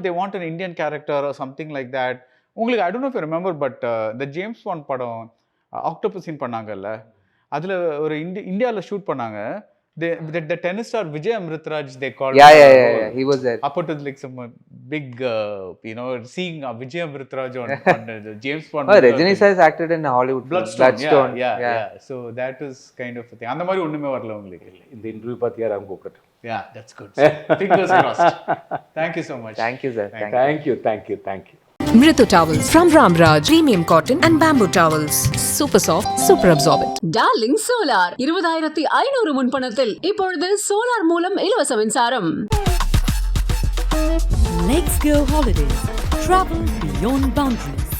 they want an Indian character or something like that. உங்களுக்கு, I don't know if you remember, but the James Bond படம் octopus scene பண்ணாங்கல்ல, அதுல ஒரு இந்தியால shoot பண்ணாங்க. The tennis star Vijay Amritraj, they called. Yeah, he was there. Up to like some big, seeing Vijay Amritraj on the James Bond. Oh, Rajini sir has acted in Hollywood. Bloodstone. Yeah. So that is kind of a thing. அந்த மாதிரி ஒண்ணுமே வரல உங்களுக்கு. இந்த interview பார்த்தியா ராம் கூப்பிட்டு? Yeah, that's good. Fingers crossed. Thank you so much. Thank you, sir. Thank you. Mritu towels from Ramraj, premium cotton and bamboo towels. Super soft, super absorbent. Darling solar 20,500 முன்பணத்தில் இப்பொழுது solar மூலம் இலவச மின்சாரம். Let's go holidays. Travel beyond boundaries.